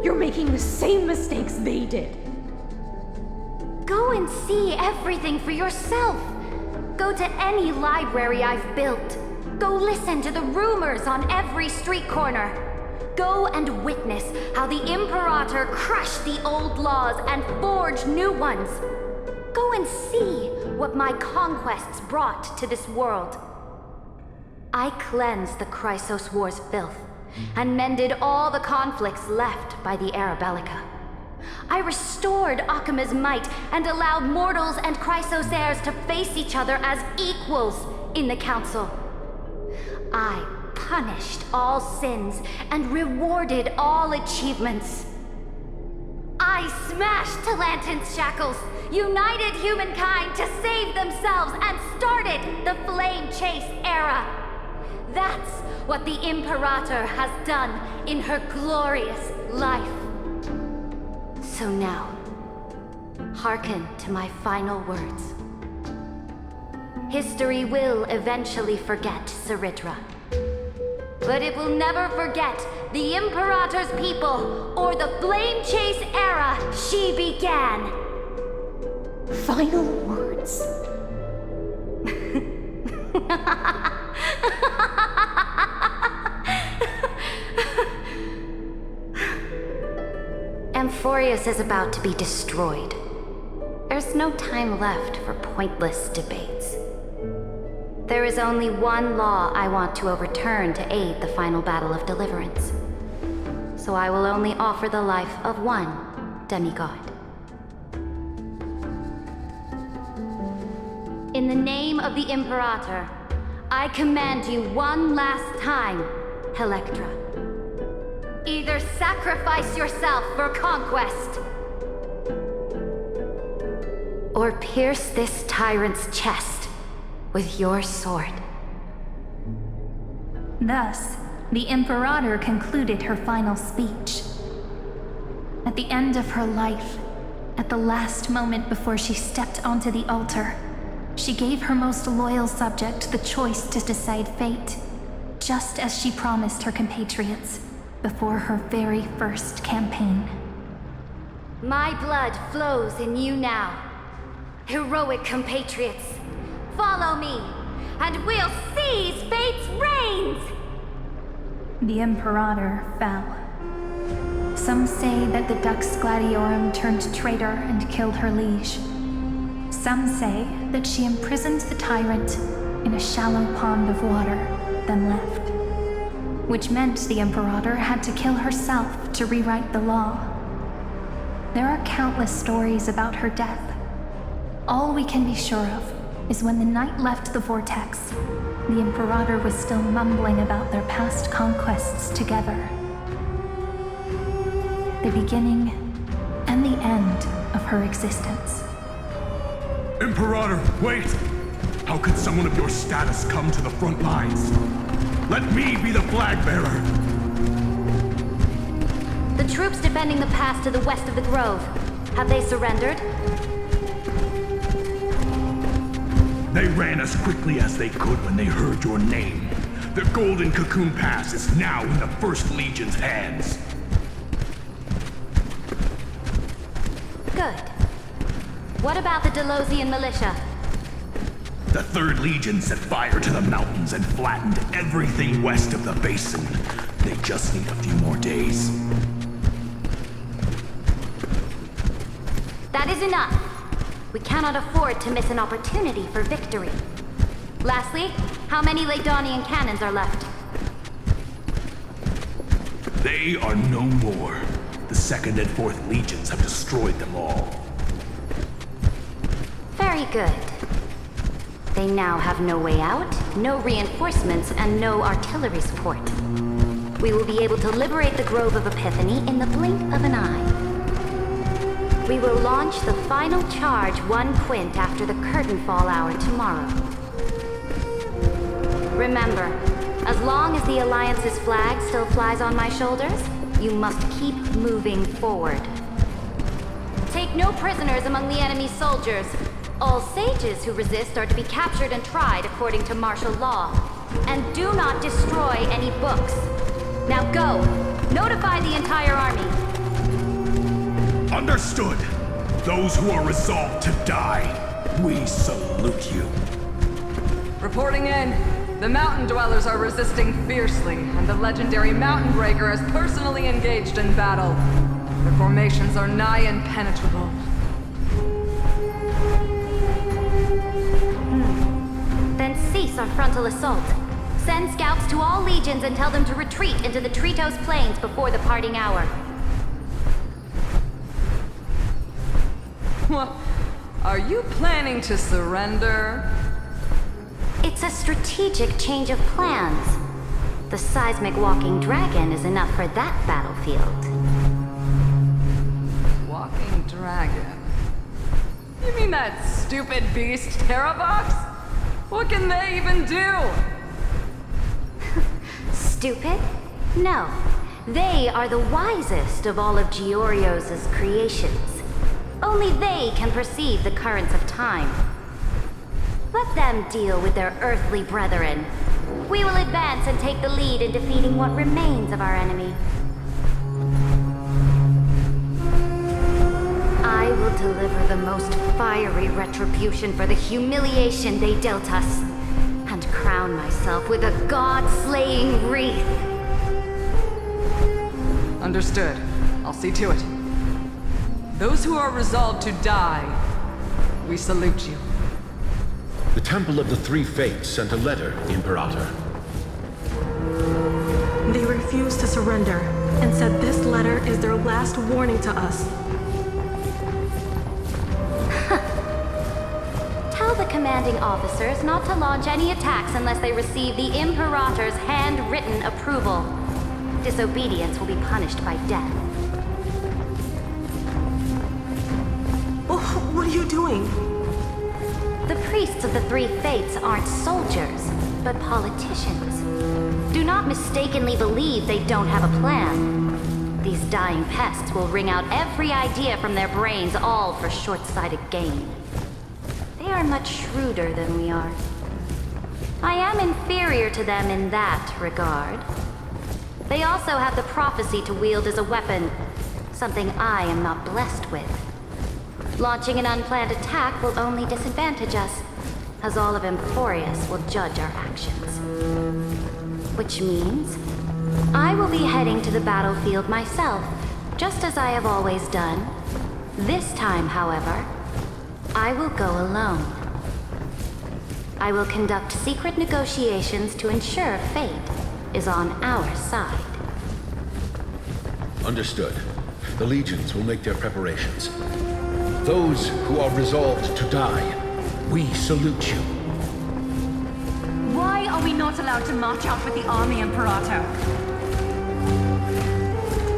You're making the same mistakes they did. Go and see everything for yourself. Go to any library I've built. Go listen to the rumors on every street corner. Go and witness how the Imperator crushed the old laws and forged new ones. Go and see what my conquests brought to this world. I cleansed the Chrysos War's filth and mended all the conflicts left by the Era Bellica. I restored Akima's might and allowed mortals and Chrysos heirs to face each other as equals in the Council. I punished all sins and rewarded all achievements. I smashed Talantin's shackles, united humankind to save themselves, and started the Flame Chase era. That's what the Imperator has done in her glorious life. So now, hearken to my final words. History will eventually forget Saritra, but it will never forget the Imperator's people or the Flame Chase era she began. Final words? Amphorius is about to be destroyed. There's no time left for pointless debates. There is only one law I want to overturn to aid the final battle of deliverance. So I will only offer the life of one demigod. In the name of the Imperator, I command you one last time, Electra. Either sacrifice yourself for conquest, or pierce this tyrant's chest with your sword. Thus, the Imperator concluded her final speech. At the end of her life, at the last moment before she stepped onto the altar, she gave her most loyal subject the choice to decide fate, just as she promised her compatriots before her very first campaign. My blood flows in you now. Heroic compatriots, follow me, and we'll seize fate's reins! The Imperator fell. Some say that the Dux Gladiorum turned traitor and killed her liege. Some say that she imprisoned the tyrant in a shallow pond of water, then left. Which meant the Imperator had to kill herself to rewrite the law. There are countless stories about her death. All we can be sure of is when the knight left the vortex, the Imperator was still mumbling about their past conquests together. The beginning and the end of her existence. Imperator, wait! How could someone of your status come to the front lines? Let me be the flag bearer! The troops defending the pass to the west of the grove. Have they surrendered? They ran as quickly as they could when they heard your name. The Golden Cocoon Pass is now in the First Legion's hands. Good. What about the Delosian militia? The Third Legion set fire to the mountains and flattened everything west of the basin. They just need a few more days. That is enough. We cannot afford to miss an opportunity for victory. Lastly, how many Ladonian cannons are left? They are no more. The Second and Fourth Legions have destroyed them all. Very good. They now have no way out, no reinforcements, and no artillery support. We will be able to liberate the Grove of Epiphany in the blink of an eye. We will launch the final charge 1 quint after the curtain fall hour tomorrow. Remember, as long as the Alliance's flag still flies on my shoulders, you must keep moving forward. Take no prisoners among the enemy's soldiers. All sages who resist are to be captured and tried according to martial law. And do not destroy any books. Now go! Notify the entire army. Understood. Those who are resolved to die, we salute you. Reporting in. The mountain dwellers are resisting fiercely, and the legendary Mountain Breaker is personally engaged in battle. Their formations are nigh impenetrable. Then cease our frontal assault. Send scouts to all legions and tell them to retreat into the Tritos Plains before the parting hour. What? Are you planning to surrender? It's a strategic change of plans. The seismic walking dragon is enough for that battlefield. Walking dragon? You mean that stupid beast, Terravox? What can they even do? Stupid? No. They are the wisest of all of Giorio's creations. Only they can perceive the currents of time. Let them deal with their earthly brethren. We will advance and take the lead in defeating what remains of our enemy. I will deliver the most fiery retribution for the humiliation they dealt us, and crown myself with a god-slaying wreath. Understood. I'll see to it. Those who are resolved to die, we salute you. The Temple of the Three Fates sent a letter, Imperator. They refused to surrender and said this letter is their last warning to us. Tell the commanding officers not to launch any attacks unless they receive the Imperator's handwritten approval. Disobedience will be punished by death. Oh, what are you doing? The priests of the Three Fates aren't soldiers, but politicians. Do not mistakenly believe they don't have a plan. These dying pests will wring out every idea from their brains, all for short-sighted gain. They are much shrewder than we are. I am inferior to them in that regard. They also have the prophecy to wield as a weapon, something I am not blessed with. Launching an unplanned attack will only disadvantage us, as all of Emporius will judge our actions. Which means, I will be heading to the battlefield myself, just as I have always done. This time, however, I will go alone. I will conduct secret negotiations to ensure fate is on our side. Understood. The legions will make their preparations. Those who are resolved to die, we salute you. Why are we not allowed to march out with the army, Imperator?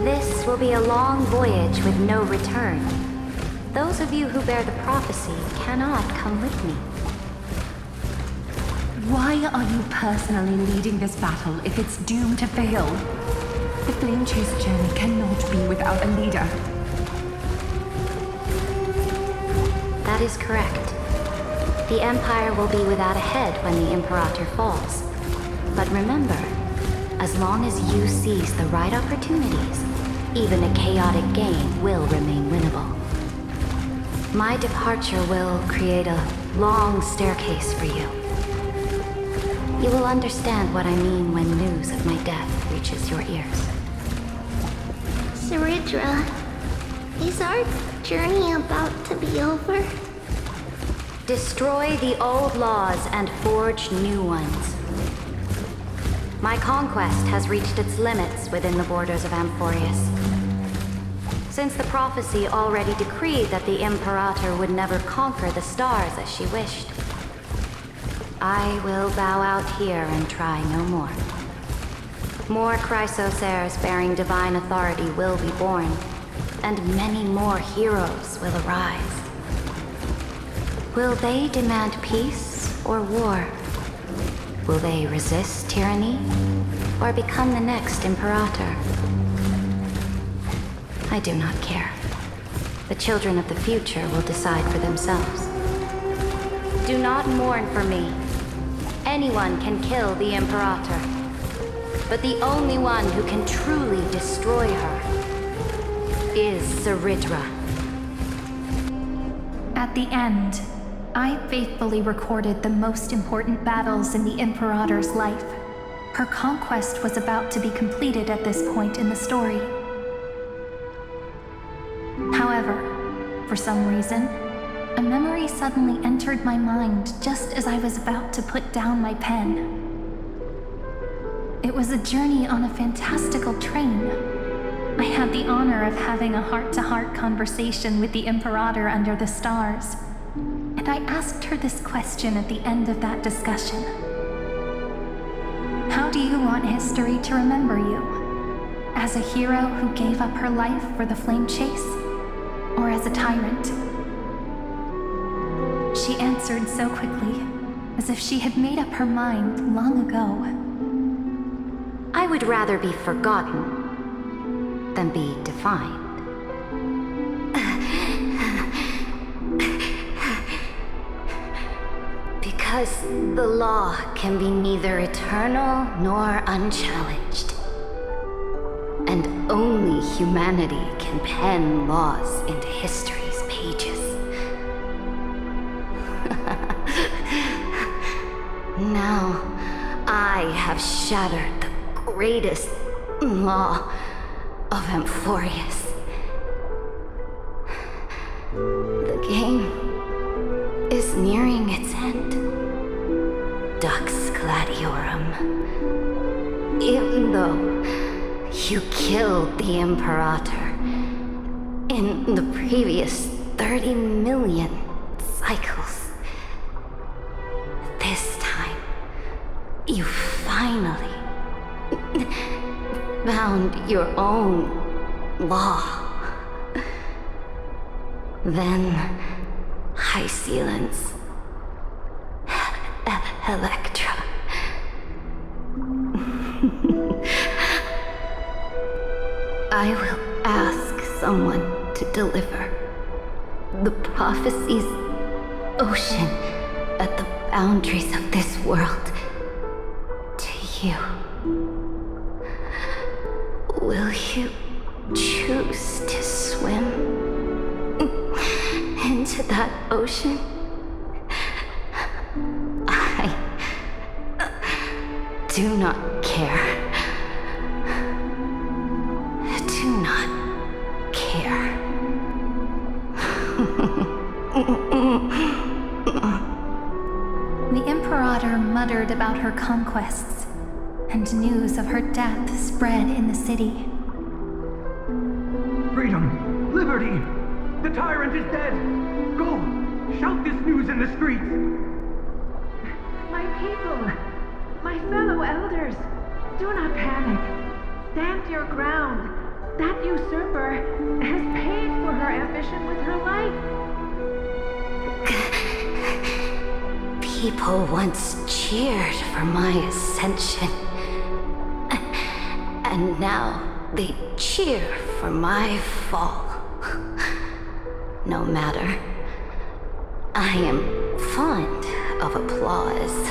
This will be a long voyage with no return. Those of you who bear the prophecy cannot come with me. Why are you personally leading this battle if it's doomed to fail? The Flame Chase journey cannot be without without a leader. That is correct. The Empire will be without a head when the Imperator falls. But remember, as long as you seize the right opportunities, even a chaotic game will remain winnable. My departure will create a long staircase for you. You will understand what I mean when news of my death reaches your ears. Saridra, is our journey about to be over? Destroy the old laws and forge new ones. My conquest has reached its limits within the borders of Amphorius. Since the prophecy already decreed that the Imperator would never conquer the stars as she wished, I will bow out here and try no more. More Chrysosaurs bearing divine authority will be born, and many more heroes will arise. Will they demand peace or war? Will they resist tyranny or become the next Imperator? I do not care. The children of the future will decide for themselves. Do not mourn for me. Anyone can kill the Imperator, but the only one who can truly destroy her is Saridra. At the end, I faithfully recorded the most important battles in the Imperator's life. Her conquest was about to be completed at this point in the story. However, for some reason, a memory suddenly entered my mind just as I was about to put down my pen. It was a journey on a fantastical train. I had the honor of having a heart-to-heart conversation with the Imperator under the stars. And I asked her this question at the end of that discussion. How do you want history to remember you? As a hero who gave up her life for the flame chase? Or as a tyrant? She answered so quickly, as if she had made up her mind long ago. I would rather be forgotten than be defined. Because the law can be neither eternal nor unchallenged. And only humanity can pen laws into history's pages. Now, I have shattered the greatest law of Amphorius. The game is nearing its end. Dux Gladiorum. Even though you killed the Imperator in the previous 30 million cycles, this time you finally found your own law. Then High Sealants, Electra. I will ask someone to deliver the prophecy's ocean at the boundaries of this world to you. Will you choose to swim into that ocean? I do not care. Do not care. The Imperator muttered about her conquests, and news of her death spread in the city. Freedom! Liberty! The tyrant is dead! Go! Shout this news in the streets! My people! My fellow elders! Do not panic. Stand your ground. That usurper has paid for her ambition with her life. People once cheered for my ascension. And now they cheer for my fall. No matter. I am fond of applause.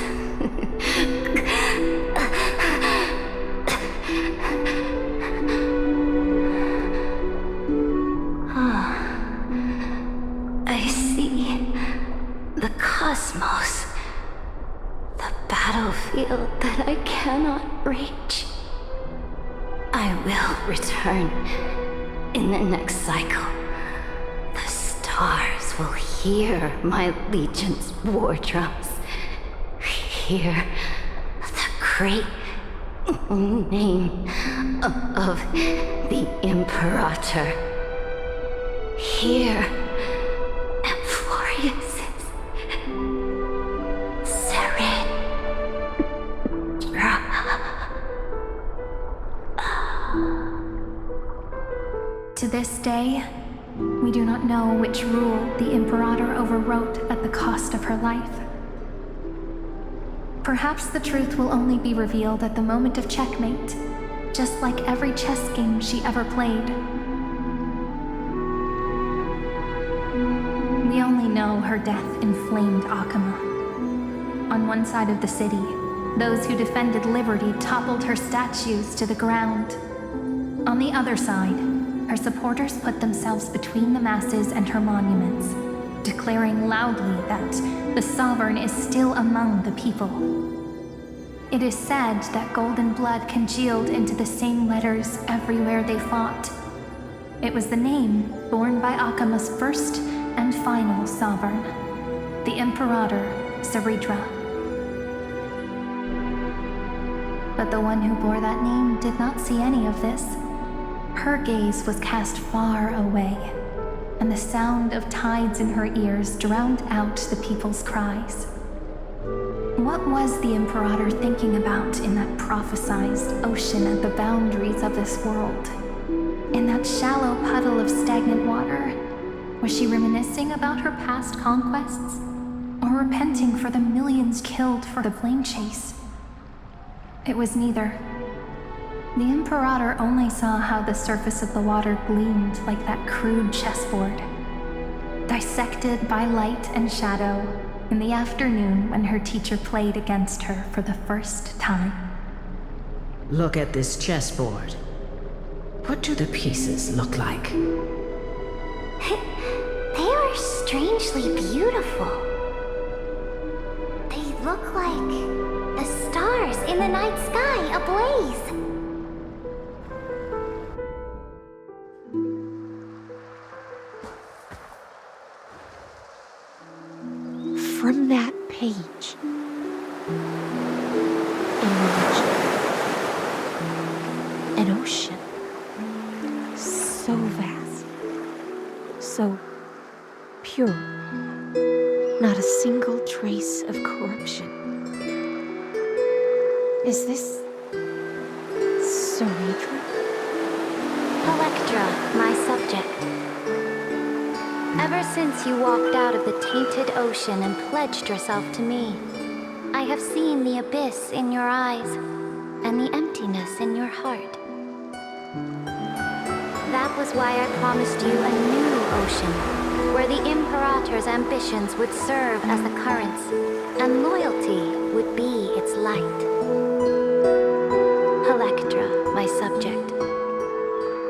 I see the cosmos, the battlefield that I cannot reach. I will return in the next cycle. The stars will hear my legion's war drums. Hear the great name of the Imperator. Hear Amphorius's surrender. To this day, we do not know which rule the Imperator overwrote at the cost of her life. Perhaps the truth will only be revealed at the moment of checkmate, just like every chess game she ever played. We only know her death inflamed Akama. On one side of the city, those who defended liberty toppled her statues to the ground. On the other side, her supporters put themselves between the masses and her monuments, declaring loudly that the Sovereign is still among the people. It is said that golden blood congealed into the same letters everywhere they fought. It was the name borne by Akama's first and final Sovereign, the Imperator Saridra. But the one who bore that name did not see any of this. Her gaze was cast far away, and the sound of tides in her ears drowned out the people's cries. What was the Imperator thinking about in that prophesized ocean at the boundaries of this world? In that shallow puddle of stagnant water? Was she reminiscing about her past conquests? Or repenting for the millions killed for the plane chase? It was neither. The Imperator only saw how the surface of the water gleamed like that crude chessboard, dissected by light and shadow in the afternoon when her teacher played against her for the first time. Look at this chessboard. What do the pieces look like? They are strangely beautiful. They look like the stars in the night sky ablaze. From that page, emerged an ocean so vast, so pure, not a single trace of corruption. Is this Saridra? Electra, my subject. Ever since you walked out of the tainted ocean and pledged yourself to me, I have seen the abyss in your eyes and the emptiness in your heart. That was why I promised you a new ocean, where the Imperator's ambitions would serve as the currents, and loyalty would be its light. Electra, my subject,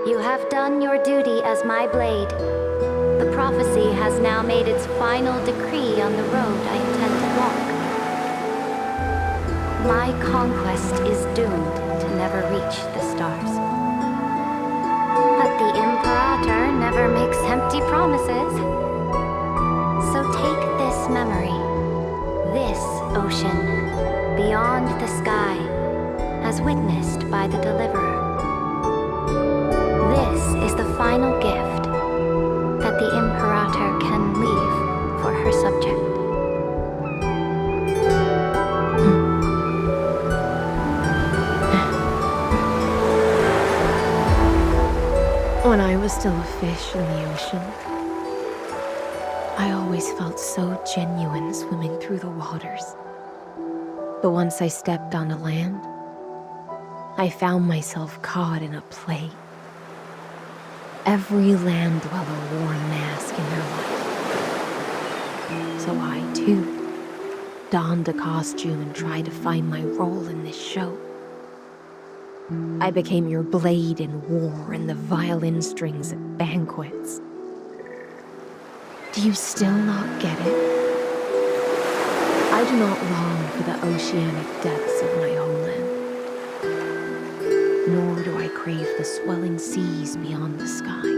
you have done your duty as my blade. The prophecy has now made its final decree on the road I intend to walk. My conquest is doomed to never reach the stars. But the Imperator never makes empty promises. So take this memory, this ocean, beyond the sky, as witnessed by the Deliverer. This is the final gift that the Imperator can leave for her subject. When I was still a fish in the ocean, I always felt so genuine swimming through the waters. But once I stepped onto land, I found myself caught in a play. Every land dweller wore a mask in their life. So I, too, donned a costume and tried to find my role in this show. I became your blade in war and the violin strings at banquets. Do you still not get it? I do not long for the oceanic depths of my homeland, nor do I crave the swelling seas beyond the sky.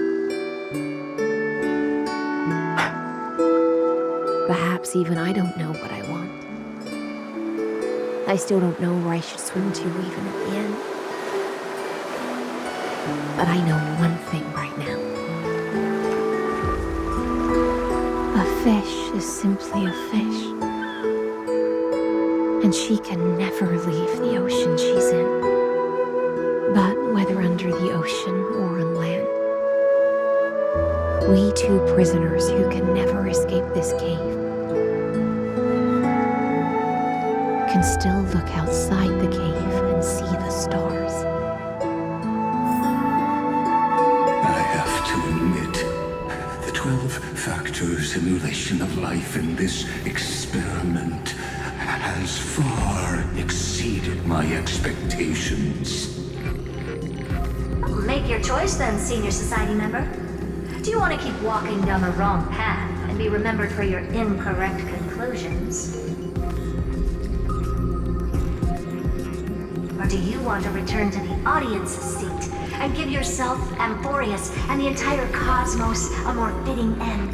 Perhaps even I don't know what I want. I still don't know where I should swim to even at the end. But I know one thing right now. A fish is simply a fish. And she can never leave the ocean she's in. But whether under the ocean or on land, we two prisoners who can never escape this cave can still look outside the cave and see the stars. I have to admit, the 12-factor simulation of life in this experiment has far exceeded my expectations. Make your choice then, Senior Society member. Do you want to keep walking down the wrong path and be remembered for your incorrect conclusions? Or do you want to return to the audience seat and give yourself, Amphorius, and the entire cosmos a more fitting end?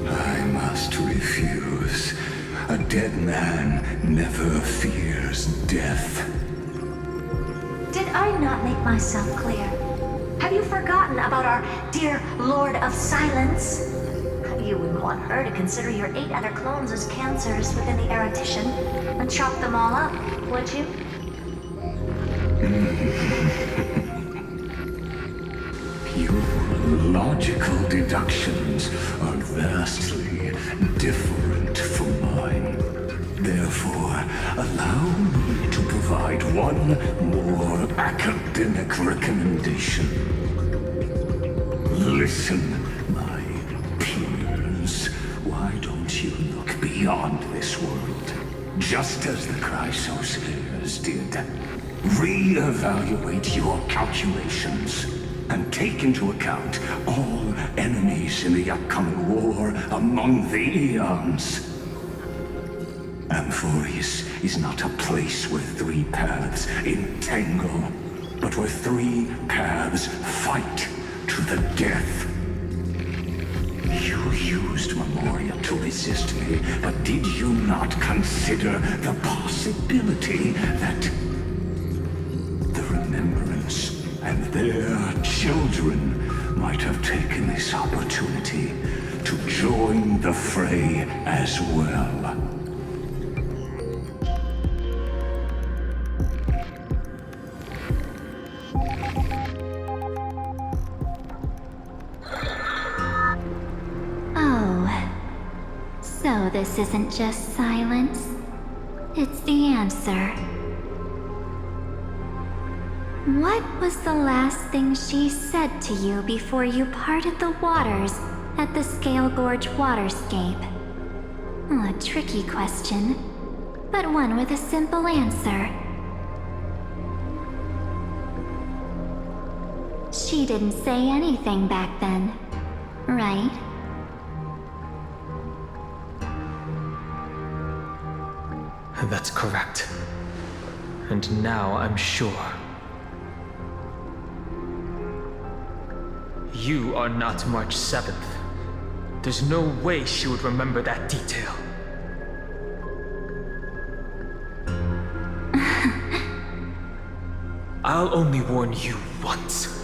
I must refuse. A dead man never fears death. Did I not make myself clear? Have you forgotten about our dear Lord of Silence? You wouldn't want her to consider your 8 other clones as cancers within the erudition and chop them all up, would you? Your logical deductions are vastly different from mine. Therefore, allow me to provide one more academic recommendation. Listen, my peers. Why don't you look beyond this world? Just as the Chrysoseirs did. Re-evaluate your calculations and take into account all enemies in the upcoming war among the eons. Amphorius is not a place where 3 paths entangle, but where 3 paths fight to the death. You used Memoria to resist me, but did you not consider the possibility that the Remembrance and their children might have taken this opportunity to join the fray as well? So this isn't just silence. It's the answer. What was the last thing she said to you before you parted the waters at the Scale Gorge waterscape? A tricky question, but one with a simple answer. She didn't say anything back then, right? That's correct. And now I'm sure. You are not March 7th. There's no way she would remember that detail. I'll only warn you once.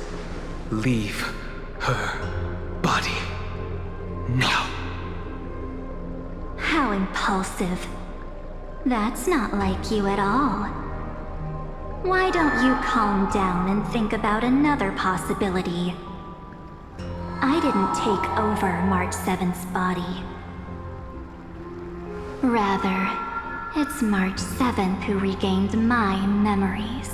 Leave her body now. How impulsive. That's not like you at all. Why don't you calm down and think about another possibility? I didn't take over March 7th's body. Rather, it's March 7th who regained my memories.